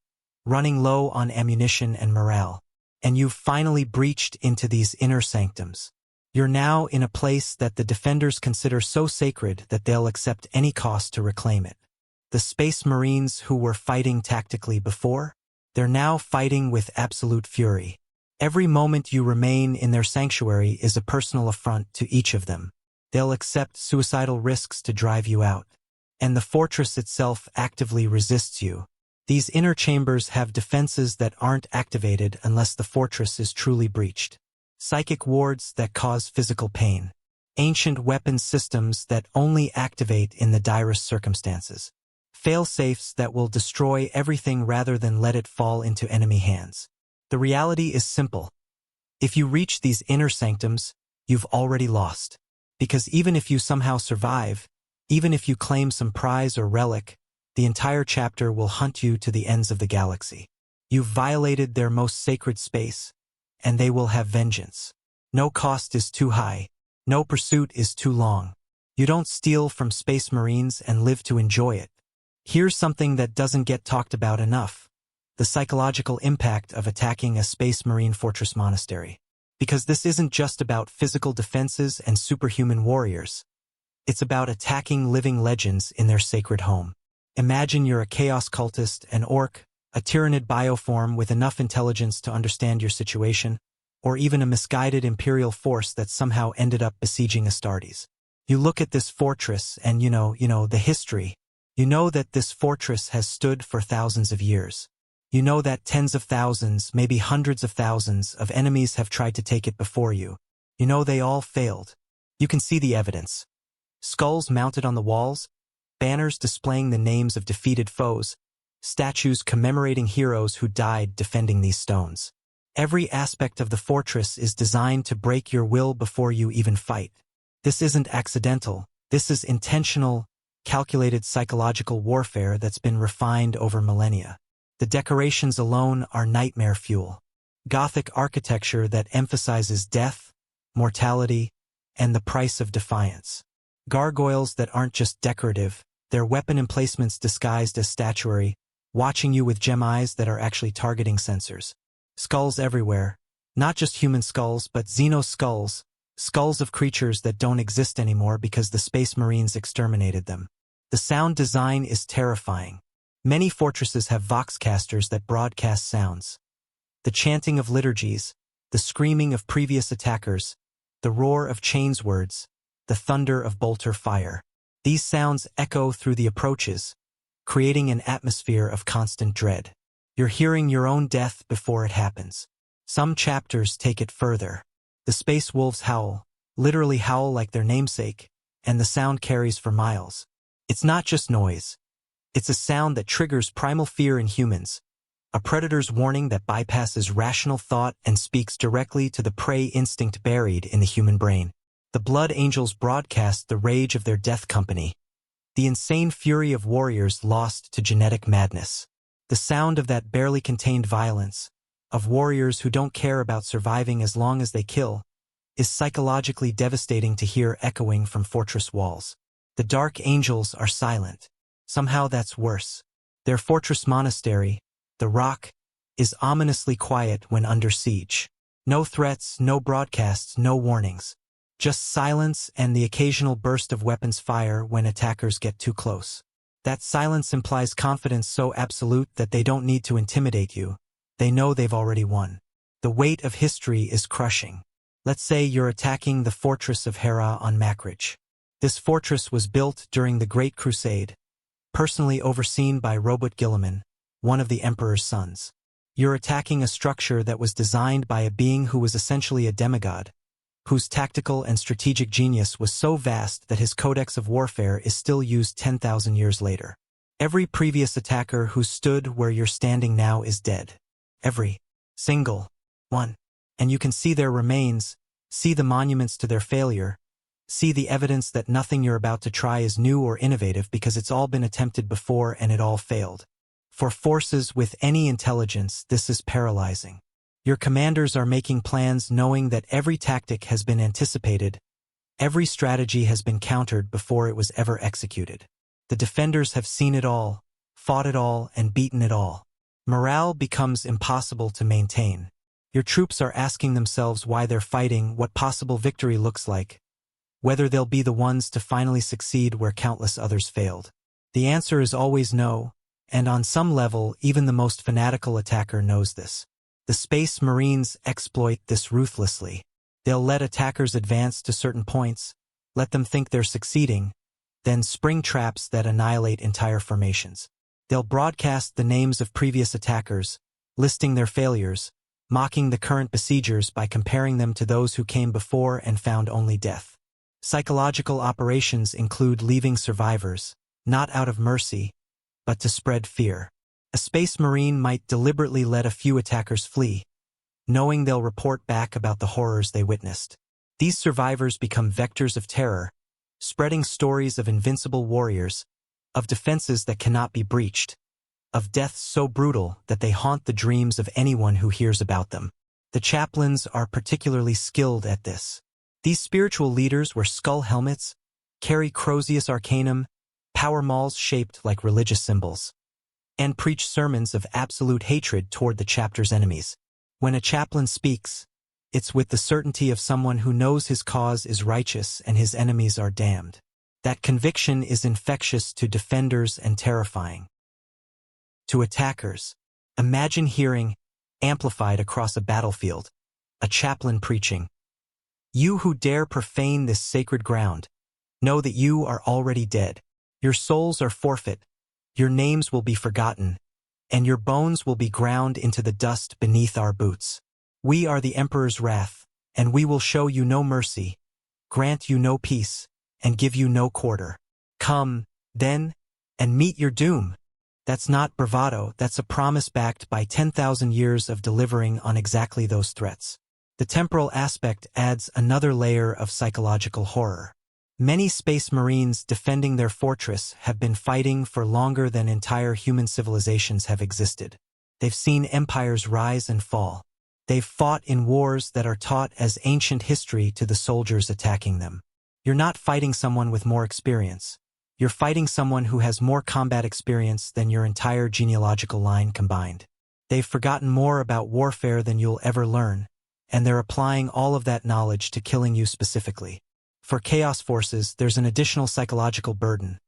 running low on ammunition and morale. And you've finally breached into these inner sanctums. You're now in a place that the defenders consider so sacred that they'll accept any cost to reclaim it. The Space Marines who were fighting tactically before, they're now fighting with absolute fury. Every moment you remain in their sanctuary is a personal affront to each of them. They'll accept suicidal risks to drive you out. and the fortress itself actively resists you. These inner chambers have defenses that aren't activated unless the fortress is truly breached. Psychic wards that cause physical pain. Ancient weapons systems that only activate in the direst circumstances. Fail-safes that will destroy everything rather than let it fall into enemy hands. The reality is simple. If you reach these inner sanctums, you've already lost. Because even if you somehow survive, even if you claim some prize or relic, the entire chapter will hunt you to the ends of the galaxy. You've violated their most sacred space, and they will have vengeance. No cost is too high. No pursuit is too long. You don't steal from Space Marines and live to enjoy it. Here's something that doesn't get talked about enough: the psychological impact of attacking a Space Marine fortress monastery. Because this isn't just about physical defenses and superhuman warriors. It's about attacking living legends in their sacred home. Imagine you're a chaos cultist, an orc, a tyrannid bioform with enough intelligence to understand your situation, or even a misguided Imperial force that somehow ended up besieging Astartes. You look at this fortress and you know the history. You know that this fortress has stood for thousands of years. You know that tens of thousands, maybe hundreds of thousands of enemies have tried to take it before you. You know they all failed. You can see the evidence. Skulls mounted on the walls, banners displaying the names of defeated foes, statues commemorating heroes who died defending these stones. Every aspect of the fortress is designed to break your will before you even fight. This isn't accidental. This is intentional, calculated psychological warfare that's been refined over millennia. The decorations alone are nightmare fuel. Gothic architecture that emphasizes death, mortality, and the price of defiance. Gargoyles that aren't just decorative, they're weapon emplacements disguised as statuary, watching you with gem eyes that are actually targeting sensors. Skulls everywhere. Not just human skulls, but Xeno skulls. Skulls of creatures that don't exist anymore because the Space Marines exterminated them. The sound design is terrifying. Many fortresses have voxcasters that broadcast sounds. The chanting of liturgies, the screaming of previous attackers, the roar of chains words, the thunder of bolter fire. These sounds echo through the approaches, creating an atmosphere of constant dread. You're hearing your own death before it happens. Some chapters take it further. The space wolves howl, literally howl like their namesake, and the sound carries for miles. It's not just noise. It's a sound that triggers primal fear in humans, a predator's warning that bypasses rational thought and speaks directly to the prey instinct buried in the human brain. The Blood Angels broadcast the rage of their death company, the insane fury of warriors lost to genetic madness. The sound of that barely contained violence, of warriors who don't care about surviving as long as they kill, is psychologically devastating to hear echoing from fortress walls. The Dark Angels are silent. Somehow that's worse. Their fortress monastery, the Rock, is ominously quiet when under siege. No threats, no broadcasts, no warnings. Just silence and the occasional burst of weapons fire when attackers get too close. That silence implies confidence so absolute that they don't need to intimidate you. They know they've already won. The weight of history is crushing. Let's say you're attacking the fortress of Hera on Makridge. This fortress was built during the Great Crusade, personally overseen by Robert Guilliman, one of the Emperor's sons. You're attacking a structure that was designed by a being who was essentially a demigod, whose tactical and strategic genius was so vast that his codex of warfare is still used 10,000 years later. Every previous attacker who stood where you're standing now is dead. Every single one. And you can see their remains, see the monuments to their failure, see the evidence that nothing you're about to try is new or innovative because it's all been attempted before and it all failed. For forces with any intelligence, this is paralyzing. Your commanders are making plans knowing that every tactic has been anticipated, every strategy has been countered before it was ever executed. The defenders have seen it all, fought it all, and beaten it all. Morale becomes impossible to maintain. Your troops are asking themselves why they're fighting, what possible victory looks like, whether they'll be the ones to finally succeed where countless others failed. The answer is always no, and on some level, even the most fanatical attacker knows this. The Space Marines exploit this ruthlessly. They'll let attackers advance to certain points, let them think they're succeeding, then spring traps that annihilate entire formations. They'll broadcast the names of previous attackers, listing their failures, mocking the current besiegers by comparing them to those who came before and found only death. Psychological operations include leaving survivors, not out of mercy, but to spread fear. A space marine might deliberately let a few attackers flee, knowing they'll report back about the horrors they witnessed. These survivors become vectors of terror, spreading stories of invincible warriors, of defenses that cannot be breached, of deaths so brutal that they haunt the dreams of anyone who hears about them. The chaplains are particularly skilled at this. These spiritual leaders wear skull helmets, carry Crozius Arcanum, power mauls shaped like religious symbols, and preach sermons of absolute hatred toward the chapter's enemies. When a chaplain speaks, it's with the certainty of someone who knows his cause is righteous and his enemies are damned. That conviction is infectious to defenders and terrifying to attackers. Imagine hearing, amplified across a battlefield, a chaplain preaching, "You who dare profane this sacred ground, know that you are already dead. Your souls are forfeit, your names will be forgotten, and your bones will be ground into the dust beneath our boots. We are the Emperor's wrath, and we will show you no mercy, grant you no peace, and give you no quarter. Come, then, and meet your doom." That's not bravado, that's a promise backed by 10,000 years of delivering on exactly those threats. The temporal aspect adds another layer of psychological horror. Many space marines defending their fortress have been fighting for longer than entire human civilizations have existed. They've seen empires rise and fall. They've fought in wars that are taught as ancient history to the soldiers attacking them. You're not fighting someone with more experience. You're fighting someone who has more combat experience than your entire genealogical line combined. They've forgotten more about warfare than you'll ever learn, and they're applying all of that knowledge to killing you specifically. For Chaos Forces, there's an additional psychological burden.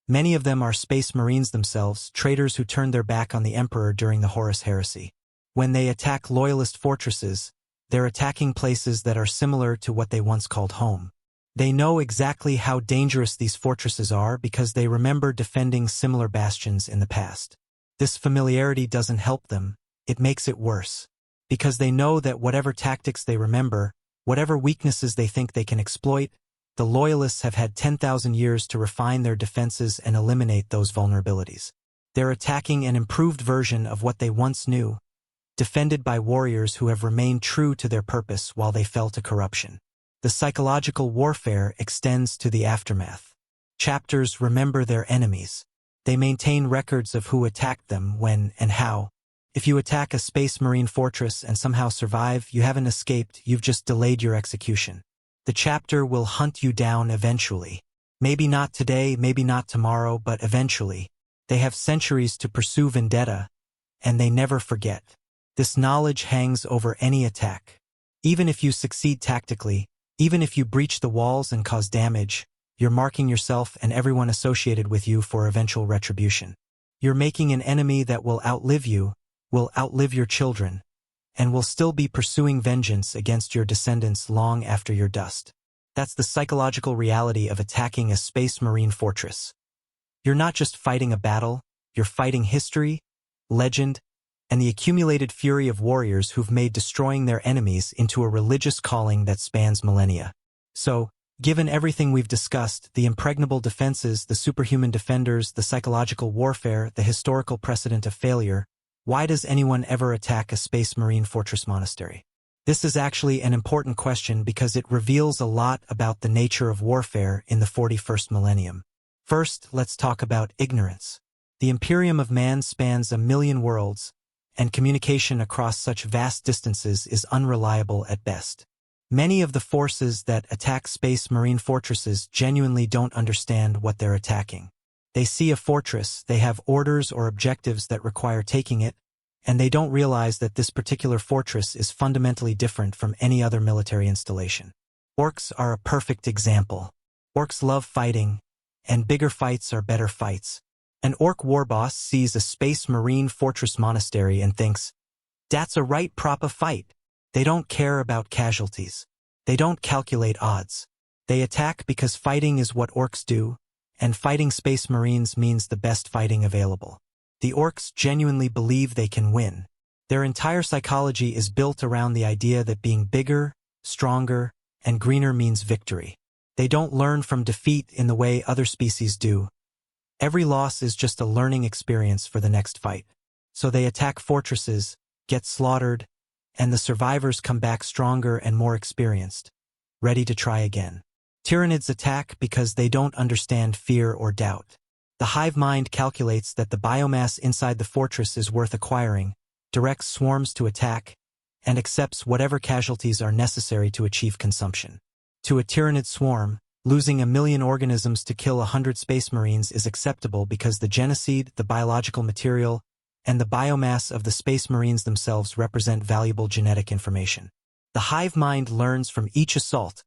Many of them are space marines themselves, traitors who turned their back on the Emperor during the Horus Heresy. When they attack loyalist fortresses, they're attacking places that are similar to what they once called home. They know exactly how dangerous these fortresses are because they remember defending similar bastions in the past. This familiarity doesn't help them, it makes it worse. Because they know that whatever tactics they remember, whatever weaknesses they think they can exploit, the Loyalists have had 10,000 years to refine their defenses and eliminate those vulnerabilities. They're attacking an improved version of what they once knew, defended by warriors who have remained true to their purpose while they fell to corruption. The psychological warfare extends to the aftermath. Chapters remember their enemies. They maintain records of who attacked them, when, and how. If you attack a space marine fortress and somehow survive, you haven't escaped, you've just delayed your execution. The chapter will hunt you down eventually. Maybe not today, maybe not tomorrow, but eventually. They have centuries to pursue vendetta, and they never forget. This knowledge hangs over any attack. Even if you succeed tactically, even if you breach the walls and cause damage, you're marking yourself and everyone associated with you for eventual retribution. You're making an enemy that will outlive you, will outlive your children, and will still be pursuing vengeance against your descendants long after your dust. That's the psychological reality of attacking a space marine fortress. You're not just fighting a battle, you're fighting history, legend, and the accumulated fury of warriors who've made destroying their enemies into a religious calling that spans millennia. So, given everything we've discussed, the impregnable defenses, the superhuman defenders, the psychological warfare, the historical precedent of failure, why does anyone ever attack a space marine fortress monastery? This is actually an important question because it reveals a lot about the nature of warfare in the 41st millennium. First, let's talk about ignorance. The Imperium of man spans 1,000,000 worlds, and communication across such vast distances is unreliable at best. Many of the forces that attack space marine fortresses genuinely don't understand what they're attacking. They see a fortress, they have orders or objectives that require taking it, and they don't realize that this particular fortress is fundamentally different from any other military installation. Orcs are a perfect example. Orcs love fighting, and bigger fights are better fights. An orc warboss sees a space marine fortress monastery and thinks, "That's a right proper fight." They don't care about casualties. They don't calculate odds. They attack because fighting is what orcs do, and fighting Space Marines means the best fighting available. The orcs genuinely believe they can win. Their entire psychology is built around the idea that being bigger, stronger, and greener means victory. They don't learn from defeat in the way other species do. Every loss is just a learning experience for the next fight. So they attack fortresses, get slaughtered, and the survivors come back stronger and more experienced, ready to try again. Tyranids attack because they don't understand fear or doubt. The hive mind calculates that the biomass inside the fortress is worth acquiring, directs swarms to attack, and accepts whatever casualties are necessary to achieve consumption. To a Tyranid swarm, losing 1 million organisms to kill 100 Space Marines is acceptable because the genocide, the biological material, and the biomass of the Space Marines themselves represent valuable genetic information. The hive mind learns from each assault,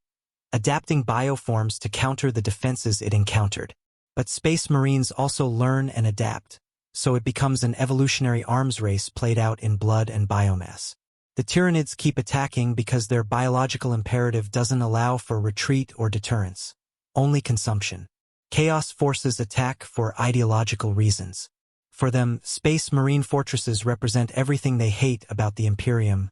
adapting bioforms to counter the defenses it encountered. But Space Marines also learn and adapt, so it becomes an evolutionary arms race played out in blood and biomass. The Tyranids keep attacking because their biological imperative doesn't allow for retreat or deterrence, only consumption. Chaos forces attack for ideological reasons. For them, Space Marine fortresses represent everything they hate about the Imperium: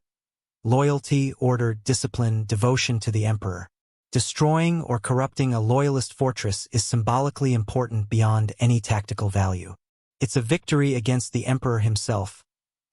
loyalty, order, discipline, devotion to the Emperor. Destroying or corrupting a loyalist fortress is symbolically important beyond any tactical value. It's a victory against the Emperor himself,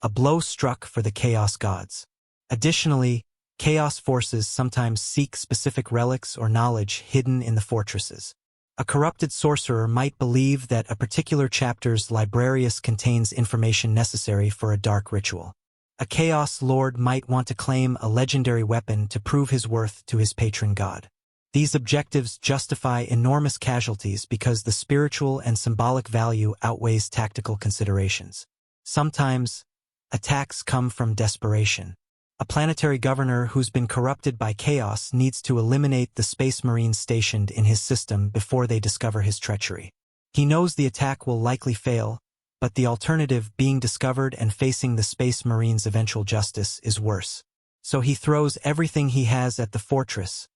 a blow struck for the Chaos gods. Additionally, Chaos forces sometimes seek specific relics or knowledge hidden in the fortresses. A corrupted sorcerer might believe that a particular chapter's librarius contains information necessary for a dark ritual. A Chaos Lord might want to claim a legendary weapon to prove his worth to his patron god. These objectives justify enormous casualties because the spiritual and symbolic value outweighs tactical considerations. Sometimes, attacks come from desperation. A planetary governor who's been corrupted by chaos needs to eliminate the Space Marines stationed in his system before they discover his treachery. He knows the attack will likely fail, but the alternative, being discovered and facing the Space Marines' eventual justice, is worse. So he throws everything he has at the fortress,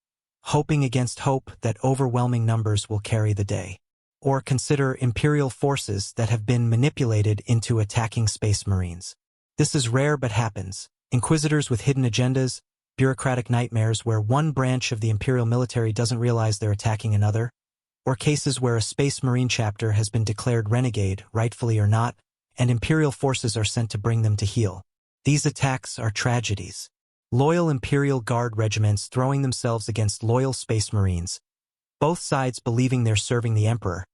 hoping against hope that overwhelming numbers will carry the day. Or consider Imperial forces that have been manipulated into attacking Space Marines. This is rare but happens. Inquisitors with hidden agendas, bureaucratic nightmares where one branch of the Imperial military doesn't realize they're attacking another, or cases where a Space Marine chapter has been declared renegade, rightfully or not, and Imperial forces are sent to bring them to heel. These attacks are tragedies. Loyal Imperial Guard regiments throwing themselves against loyal Space Marines, both sides believing they're serving the Emperor,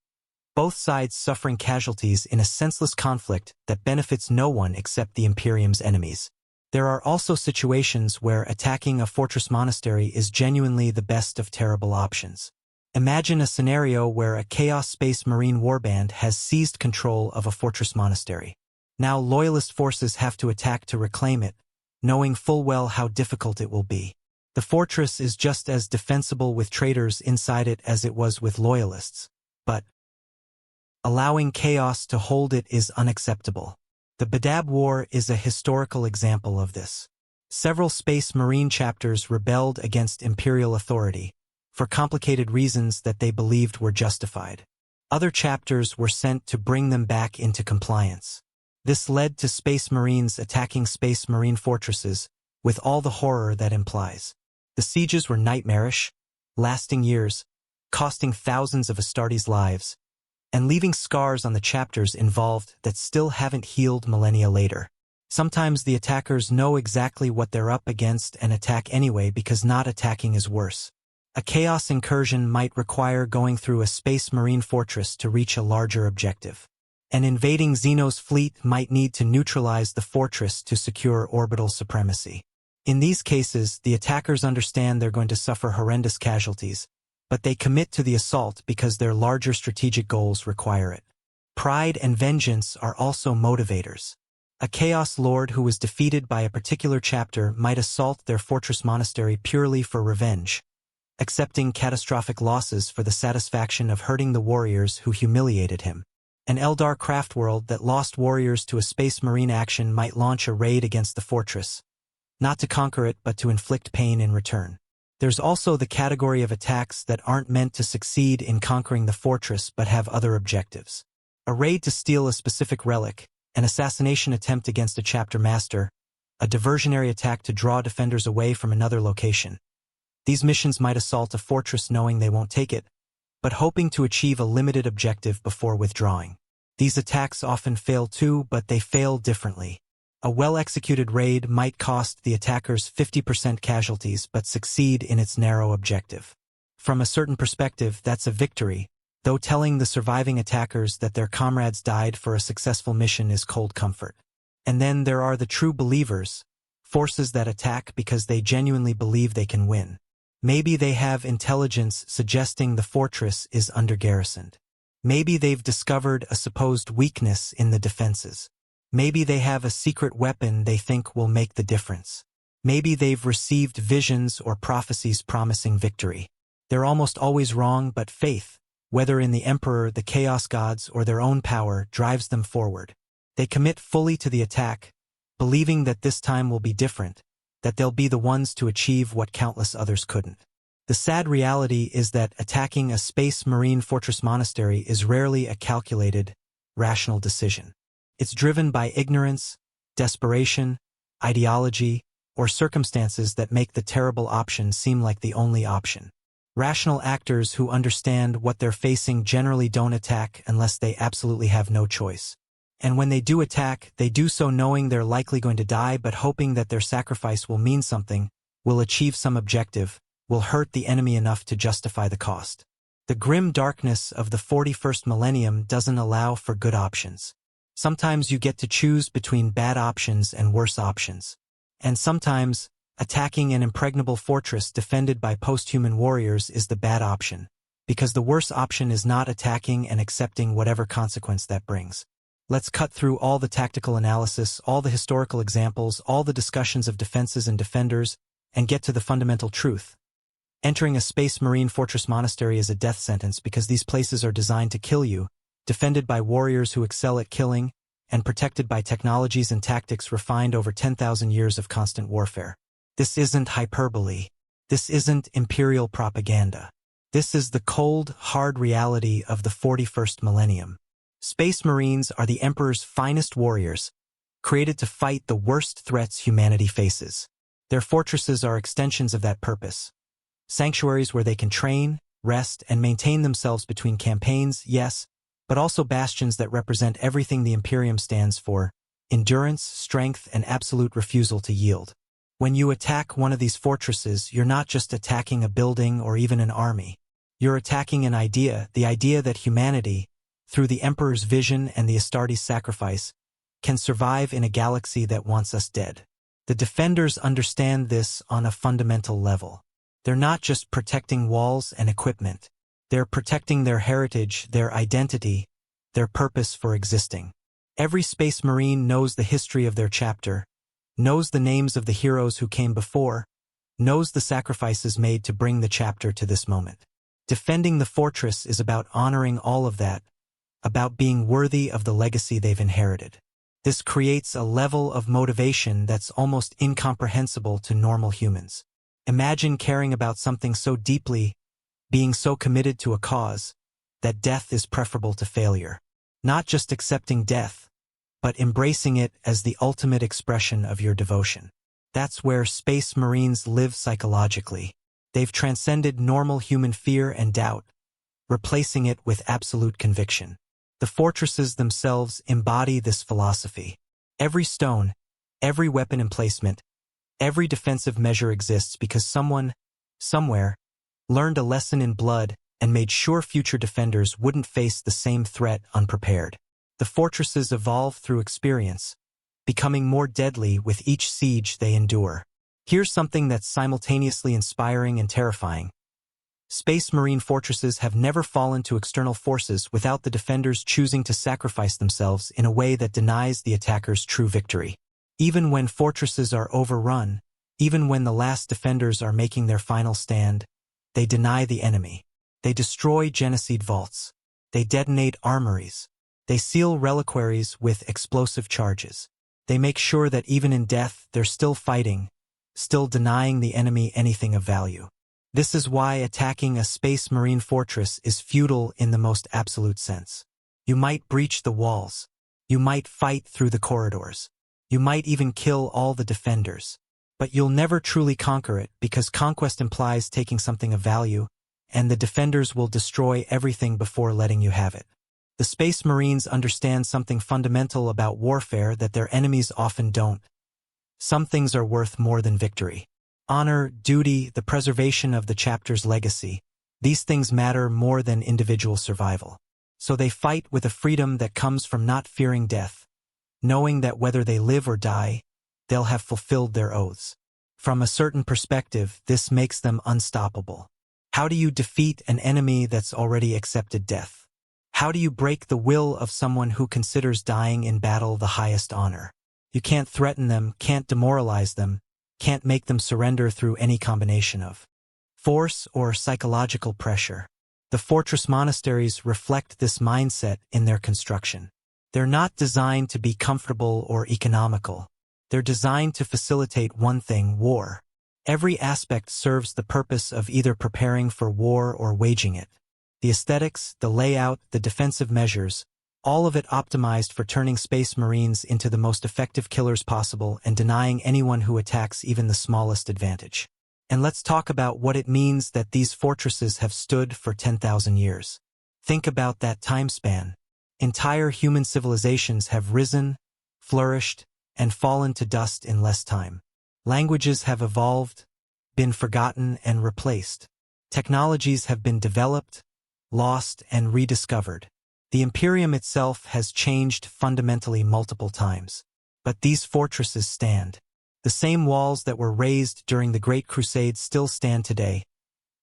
both sides suffering casualties in a senseless conflict that benefits no one except the Imperium's enemies. There are also situations where attacking a fortress monastery is genuinely the best of terrible options. Imagine a scenario where a Chaos Space Marine warband has seized control of a fortress monastery. Now Loyalist forces have to attack to reclaim it, knowing full well how difficult it will be. The fortress is just as defensible with traitors inside it as it was with Loyalists, but allowing chaos to hold it is unacceptable. The Badab War is a historical example of this. Several Space Marine chapters rebelled against Imperial authority, for complicated reasons that they believed were justified. Other chapters were sent to bring them back into compliance. This led to Space Marines attacking Space Marine fortresses, with all the horror that implies. The sieges were nightmarish, lasting years, costing thousands of Astartes' lives, and leaving scars on the chapters involved that still haven't healed millennia later. Sometimes the attackers know exactly what they're up against and attack anyway because not attacking is worse. A Chaos incursion might require going through a Space Marine fortress to reach a larger objective. And invading Xeno's fleet might need to neutralize the fortress to secure orbital supremacy. In these cases, the attackers understand they're going to suffer horrendous casualties, but they commit to the assault because their larger strategic goals require it. Pride and vengeance are also motivators. A Chaos Lord who was defeated by a particular chapter might assault their fortress monastery purely for revenge, accepting catastrophic losses for the satisfaction of hurting the warriors who humiliated him. An Eldar craftworld that lost warriors to a Space Marine action might launch a raid against the fortress, not to conquer it but to inflict pain in return. There's also the category of attacks that aren't meant to succeed in conquering the fortress but have other objectives. A raid to steal a specific relic, an assassination attempt against a chapter master, a diversionary attack to draw defenders away from another location. These missions might assault a fortress knowing they won't take it, but hoping to achieve a limited objective before withdrawing. These attacks often fail too, but they fail differently. A well-executed raid might cost the attackers 50% casualties but succeed in its narrow objective. From a certain perspective, that's a victory, though telling the surviving attackers that their comrades died for a successful mission is cold comfort. And then there are the true believers, forces that attack because they genuinely believe they can win. Maybe they have intelligence suggesting the fortress is under-garrisoned. Maybe they've discovered a supposed weakness in the defenses. Maybe they have a secret weapon they think will make the difference. Maybe they've received visions or prophecies promising victory. They're almost always wrong, but faith, whether in the Emperor, the Chaos Gods, or their own power, drives them forward. They commit fully to the attack, believing that this time will be different, that they'll be the ones to achieve what countless others couldn't. The sad reality is that attacking a Space Marine fortress monastery is rarely a calculated, rational decision. It's driven by ignorance, desperation, ideology, or circumstances that make the terrible option seem like the only option. Rational actors who understand what they're facing generally don't attack unless they absolutely have no choice. And when they do attack, they do so knowing they're likely going to die but hoping that their sacrifice will mean something, will achieve some objective, will hurt the enemy enough to justify the cost. The grim darkness of the 41st millennium doesn't allow for good options. Sometimes you get to choose between bad options and worse options. And sometimes, attacking an impregnable fortress defended by post-human warriors is the bad option, because the worse option is not attacking and accepting whatever consequence that brings. Let's cut through all the tactical analysis, all the historical examples, all the discussions of defenses and defenders, and get to the fundamental truth. Entering a Space Marine fortress monastery is a death sentence because these places are designed to kill you, defended by warriors who excel at killing, and protected by technologies and tactics refined over 10,000 years of constant warfare. This isn't hyperbole. This isn't imperial propaganda. This is the cold, hard reality of the 41st millennium. Space Marines are the Emperor's finest warriors, created to fight the worst threats humanity faces. Their fortresses are extensions of that purpose. Sanctuaries where they can train, rest, and maintain themselves between campaigns, yes, but also bastions that represent everything the Imperium stands for: endurance, strength, and absolute refusal to yield. When you attack one of these fortresses, you're not just attacking a building or even an army. You're attacking an idea, the idea that humanity, through the Emperor's vision and the Astartes' sacrifice, can survive in a galaxy that wants us dead. The defenders understand this on a fundamental level. They're not just protecting walls and equipment. They're protecting their heritage, their identity, their purpose for existing. Every Space Marine knows the history of their chapter, knows the names of the heroes who came before, knows the sacrifices made to bring the chapter to this moment. Defending the fortress is about honoring all of that, about being worthy of the legacy they've inherited. This creates a level of motivation that's almost incomprehensible to normal humans. Imagine caring about something so deeply, being so committed to a cause, that death is preferable to failure. Not just accepting death, but embracing it as the ultimate expression of your devotion. That's where Space Marines live psychologically. They've transcended normal human fear and doubt, replacing it with absolute conviction. The fortresses themselves embody this philosophy. Every stone, every weapon emplacement, every defensive measure exists because someone, somewhere, learned a lesson in blood and made sure future defenders wouldn't face the same threat unprepared. The fortresses evolve through experience, becoming more deadly with each siege they endure. Here's something that's simultaneously inspiring and terrifying. Space Marine fortresses have never fallen to external forces without the defenders choosing to sacrifice themselves in a way that denies the attackers true victory. Even when fortresses are overrun, even when the last defenders are making their final stand, they deny the enemy. They destroy Genocide vaults. They detonate armories. They seal reliquaries with explosive charges. They make sure that even in death, they're still fighting, still denying the enemy anything of value. This is why attacking a space marine fortress is futile in the most absolute sense. You might breach the walls. You might fight through the corridors. You might even kill all the defenders. But you'll never truly conquer it because conquest implies taking something of value, and the defenders will destroy everything before letting you have it. The Space Marines understand something fundamental about warfare that their enemies often don't. Some things are worth more than victory. Honor, duty, the preservation of the chapter's legacy. These things matter more than individual survival. So they fight with a freedom that comes from not fearing death, knowing that whether they live or die, they'll have fulfilled their oaths. From a certain perspective, this makes them unstoppable. How do you defeat an enemy that's already accepted death? How do you break the will of someone who considers dying in battle the highest honor? You can't threaten them, can't demoralize them, can't make them surrender through any combination of force or psychological pressure. The fortress monasteries reflect this mindset in their construction. They're not designed to be comfortable or economical. They're designed to facilitate one thing: war. Every aspect serves the purpose of either preparing for war or waging it. The aesthetics, the layout, the defensive measures, all of it optimized for turning Space Marines into the most effective killers possible and denying anyone who attacks even the smallest advantage. And let's talk about what it means that these fortresses have stood for 10,000 years. Think about that time span. Entire human civilizations have risen, flourished, and fallen to dust in less time. Languages have evolved, been forgotten and replaced. Technologies have been developed, lost, and rediscovered. The Imperium itself has changed fundamentally multiple times. But these fortresses stand. The same walls that were raised during the Great Crusade still stand today,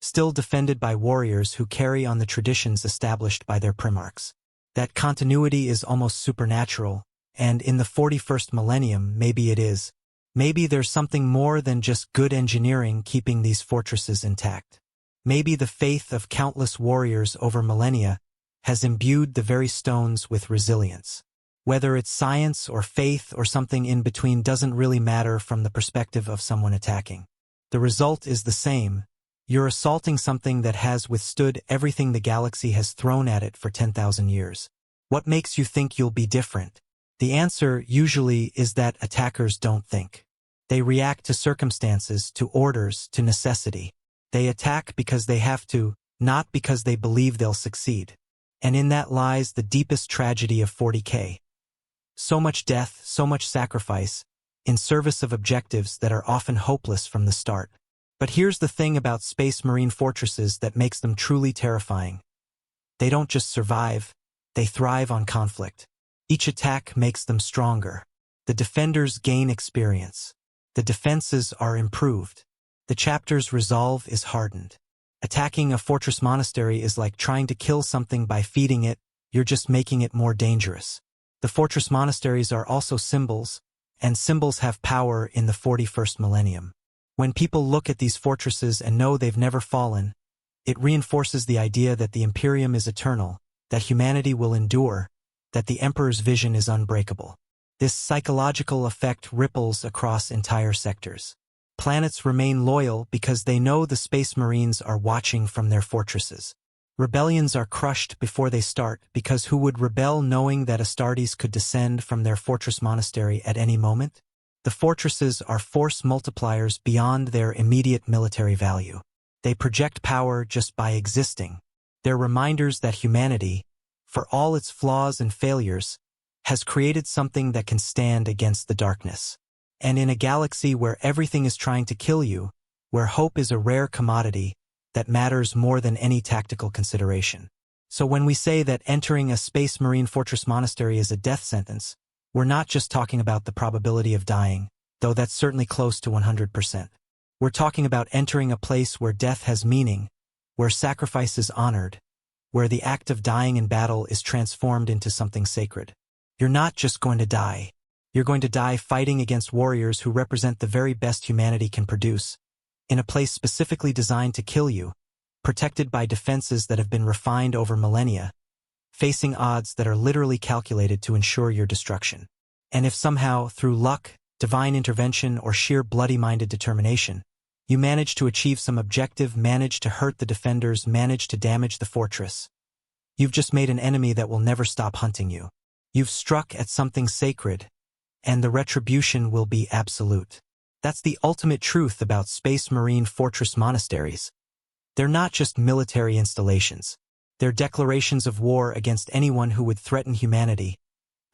still defended by warriors who carry on the traditions established by their primarchs. That continuity is almost supernatural, and in the 41st millennium, maybe it is. Maybe there's something more than just good engineering keeping these fortresses intact. Maybe the faith of countless warriors over millennia has imbued the very stones with resilience. Whether it's science or faith or something in between doesn't really matter from the perspective of someone attacking. The result is the same. You're assaulting something that has withstood everything the galaxy has thrown at it for 10,000 years. What makes you think you'll be different? The answer usually is that attackers don't think. They react to circumstances, to orders, to necessity. They attack because they have to, not because they believe they'll succeed. And in that lies the deepest tragedy of 40K. So much death, so much sacrifice, in service of objectives that are often hopeless from the start. But here's the thing about Space Marine fortresses that makes them truly terrifying. They don't just survive, they thrive on conflict. Each attack makes them stronger. The defenders gain experience. The defenses are improved. The chapter's resolve is hardened. Attacking a fortress monastery is like trying to kill something by feeding it. You're just making it more dangerous. The fortress monasteries are also symbols, and symbols have power in the 41st millennium. When people look at these fortresses and know they've never fallen, it reinforces the idea that the Imperium is eternal, that humanity will endure, that the Emperor's vision is unbreakable. This psychological effect ripples across entire sectors. Planets remain loyal because they know the Space Marines are watching from their fortresses. Rebellions are crushed before they start because who would rebel knowing that Astartes could descend from their fortress monastery at any moment? The fortresses are force multipliers beyond their immediate military value. They project power just by existing. They're reminders that humanity, for all its flaws and failures, has created something that can stand against the darkness. And in a galaxy where everything is trying to kill you, where hope is a rare commodity, that matters more than any tactical consideration. So when we say that entering a Space Marine fortress monastery is a death sentence, we're not just talking about the probability of dying, though that's certainly close to 100%. We're talking about entering a place where death has meaning, where sacrifice is honored, where the act of dying in battle is transformed into something sacred. You're not just going to die. You're going to die fighting against warriors who represent the very best humanity can produce, in a place specifically designed to kill you, protected by defenses that have been refined over millennia, facing odds that are literally calculated to ensure your destruction. And if somehow, through luck, divine intervention, or sheer bloody-minded determination, You manage to achieve some objective, manage to hurt the defenders, manage to damage the fortress. You've just made an enemy that will never stop hunting you. You've struck at something sacred, and the retribution will be absolute. That's the ultimate truth about Space Marine fortress monasteries. They're not just military installations. They're declarations of war against anyone who would threaten humanity,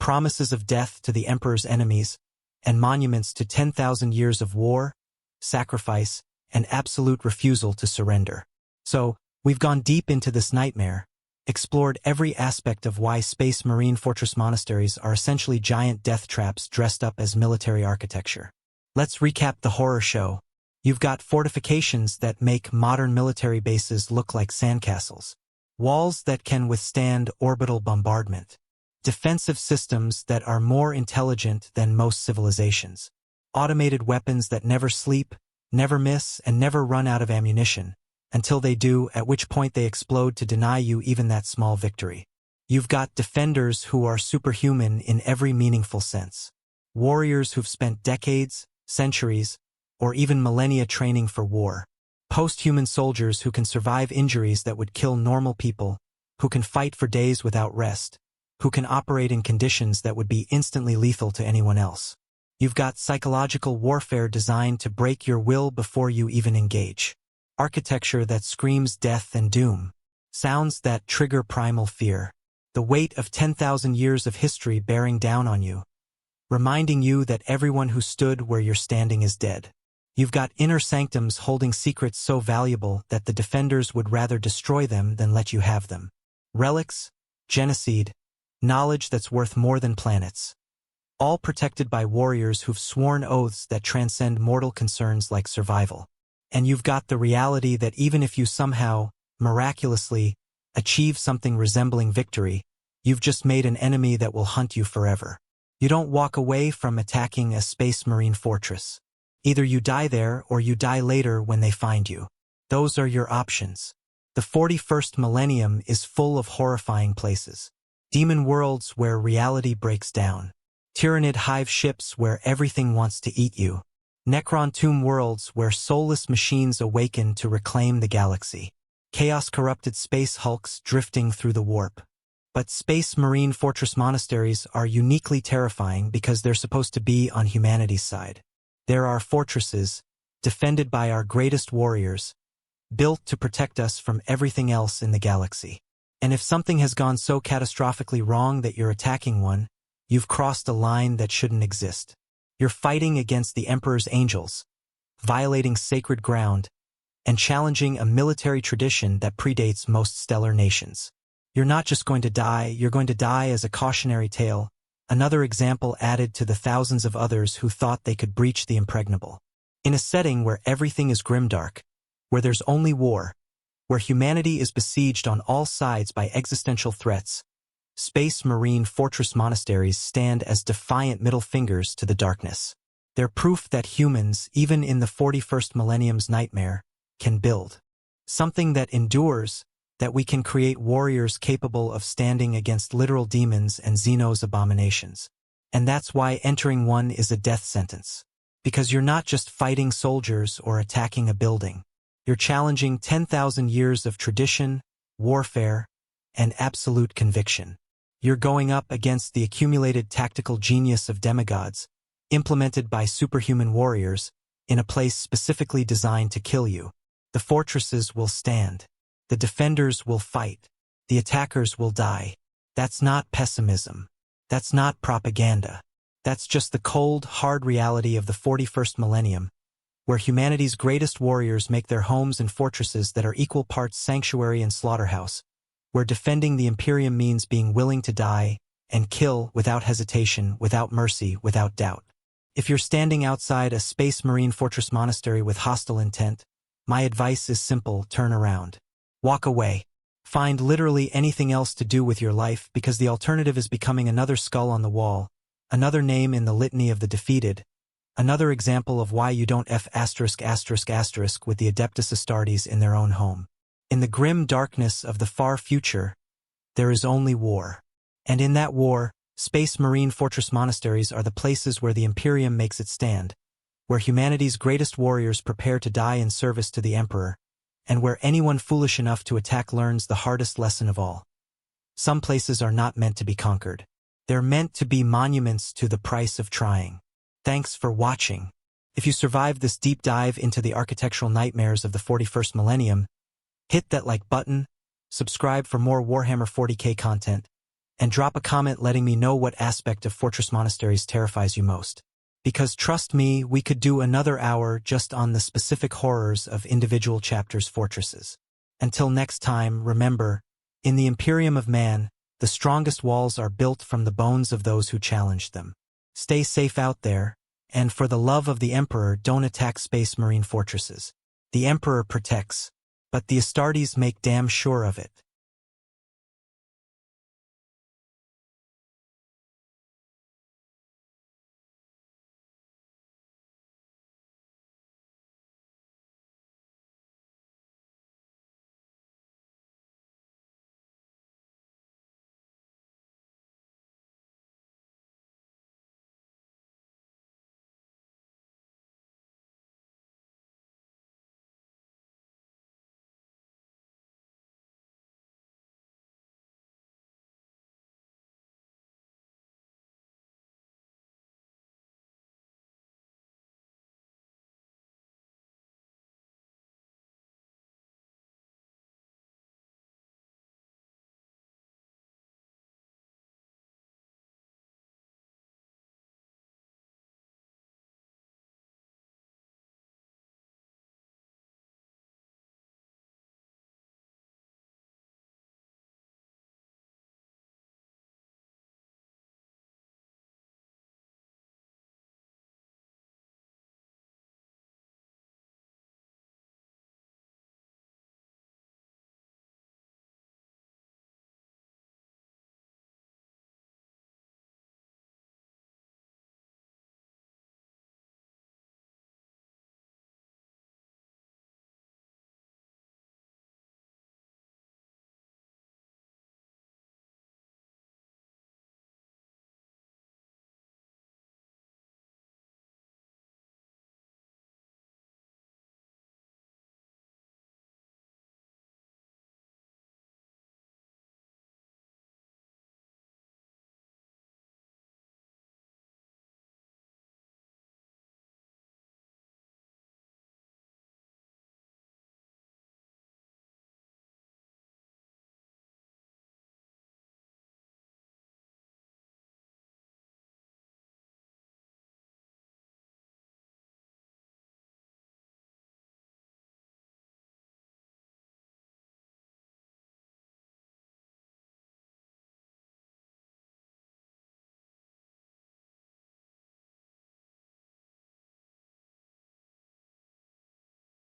promises of death to the Emperor's enemies, and monuments to 10,000 years of war, sacrifice, and absolute refusal to surrender. So, we've gone deep into this nightmare, explored every aspect of why Space Marine fortress monasteries are essentially giant death traps dressed up as military architecture. Let's recap the horror show. You've got fortifications that make modern military bases look like sandcastles, walls that can withstand orbital bombardment, defensive systems that are more intelligent than most civilizations, automated weapons that never sleep, never miss, and never run out of ammunition, until they do, at which point they explode to deny you even that small victory. You've got defenders who are superhuman in every meaningful sense. Warriors who've spent decades, centuries, or even millennia training for war. Post-human soldiers who can survive injuries that would kill normal people, who can fight for days without rest, who can operate in conditions that would be instantly lethal to anyone else. You've got psychological warfare designed to break your will before you even engage. Architecture that screams death and doom. Sounds that trigger primal fear. The weight of 10,000 years of history bearing down on you, reminding you that everyone who stood where you're standing is dead. You've got inner sanctums holding secrets so valuable that the defenders would rather destroy them than let you have them. Relics, genocide, knowledge that's worth more than planets. All protected by warriors who've sworn oaths that transcend mortal concerns like survival. And you've got the reality that even if you somehow, miraculously, achieve something resembling victory, you've just made an enemy that will hunt you forever. You don't walk away from attacking a Space Marine fortress. Either you die there or you die later when they find you. Those are your options. The 41st millennium is full of horrifying places. Demon worlds where reality breaks down. Tyrannid hive ships where everything wants to eat you. Necron tomb worlds where soulless machines awaken to reclaim the galaxy. Chaos-corrupted space hulks drifting through the warp. But Space Marine fortress monasteries are uniquely terrifying because they're supposed to be on humanity's side. There are fortresses, defended by our greatest warriors, built to protect us from everything else in the galaxy. And if something has gone so catastrophically wrong that you're attacking one, you've crossed a line that shouldn't exist. You're fighting against the Emperor's angels, violating sacred ground, and challenging a military tradition that predates most stellar nations. You're not just going to die, you're going to die as a cautionary tale, another example added to the thousands of others who thought they could breach the impregnable. In a setting where everything is grimdark, where there's only war, where humanity is besieged on all sides by existential threats, Space Marine fortress monasteries stand as defiant middle fingers to the darkness. They're proof that humans, even in the 41st millennium's nightmare, can build something that endures, that we can create warriors capable of standing against literal demons and Xeno's abominations. And that's why entering one is a death sentence. Because you're not just fighting soldiers or attacking a building. You're challenging 10,000 years of tradition, warfare, and absolute conviction. You're going up against the accumulated tactical genius of demigods, implemented by superhuman warriors, in a place specifically designed to kill you. The fortresses will stand. The defenders will fight. The attackers will die. That's not pessimism. That's not propaganda. That's just the cold, hard reality of the 41st millennium, where humanity's greatest warriors make their homes in fortresses that are equal parts sanctuary and slaughterhouse, where defending the Imperium means being willing to die and kill without hesitation, without mercy, without doubt. If you're standing outside a Space Marine fortress monastery with hostile intent, my advice is simple: turn around. Walk away. Find literally anything else to do with your life, because the alternative is becoming another skull on the wall, another name in the litany of the defeated, another example of why you don't F*** with the Adeptus Astartes in their own home. In the grim darkness of the far future, there is only war. And in that war, Space Marine fortress monasteries are the places where the Imperium makes its stand, where humanity's greatest warriors prepare to die in service to the Emperor, and where anyone foolish enough to attack learns the hardest lesson of all. Some places are not meant to be conquered. They're meant to be monuments to the price of trying. Thanks for watching. If you survived this deep dive into the architectural nightmares of the 41st millennium, hit that like button, subscribe for more Warhammer 40k content, and drop a comment letting me know what aspect of Fortress Monasteries terrifies you most. Because trust me, we could do another hour just on the specific horrors of individual chapters' fortresses. Until next time, remember, in the Imperium of Man, the strongest walls are built from the bones of those who challenged them. Stay safe out there, and for the love of the Emperor, don't attack Space Marine fortresses. The Emperor protects, but the Astartes make damn sure of it.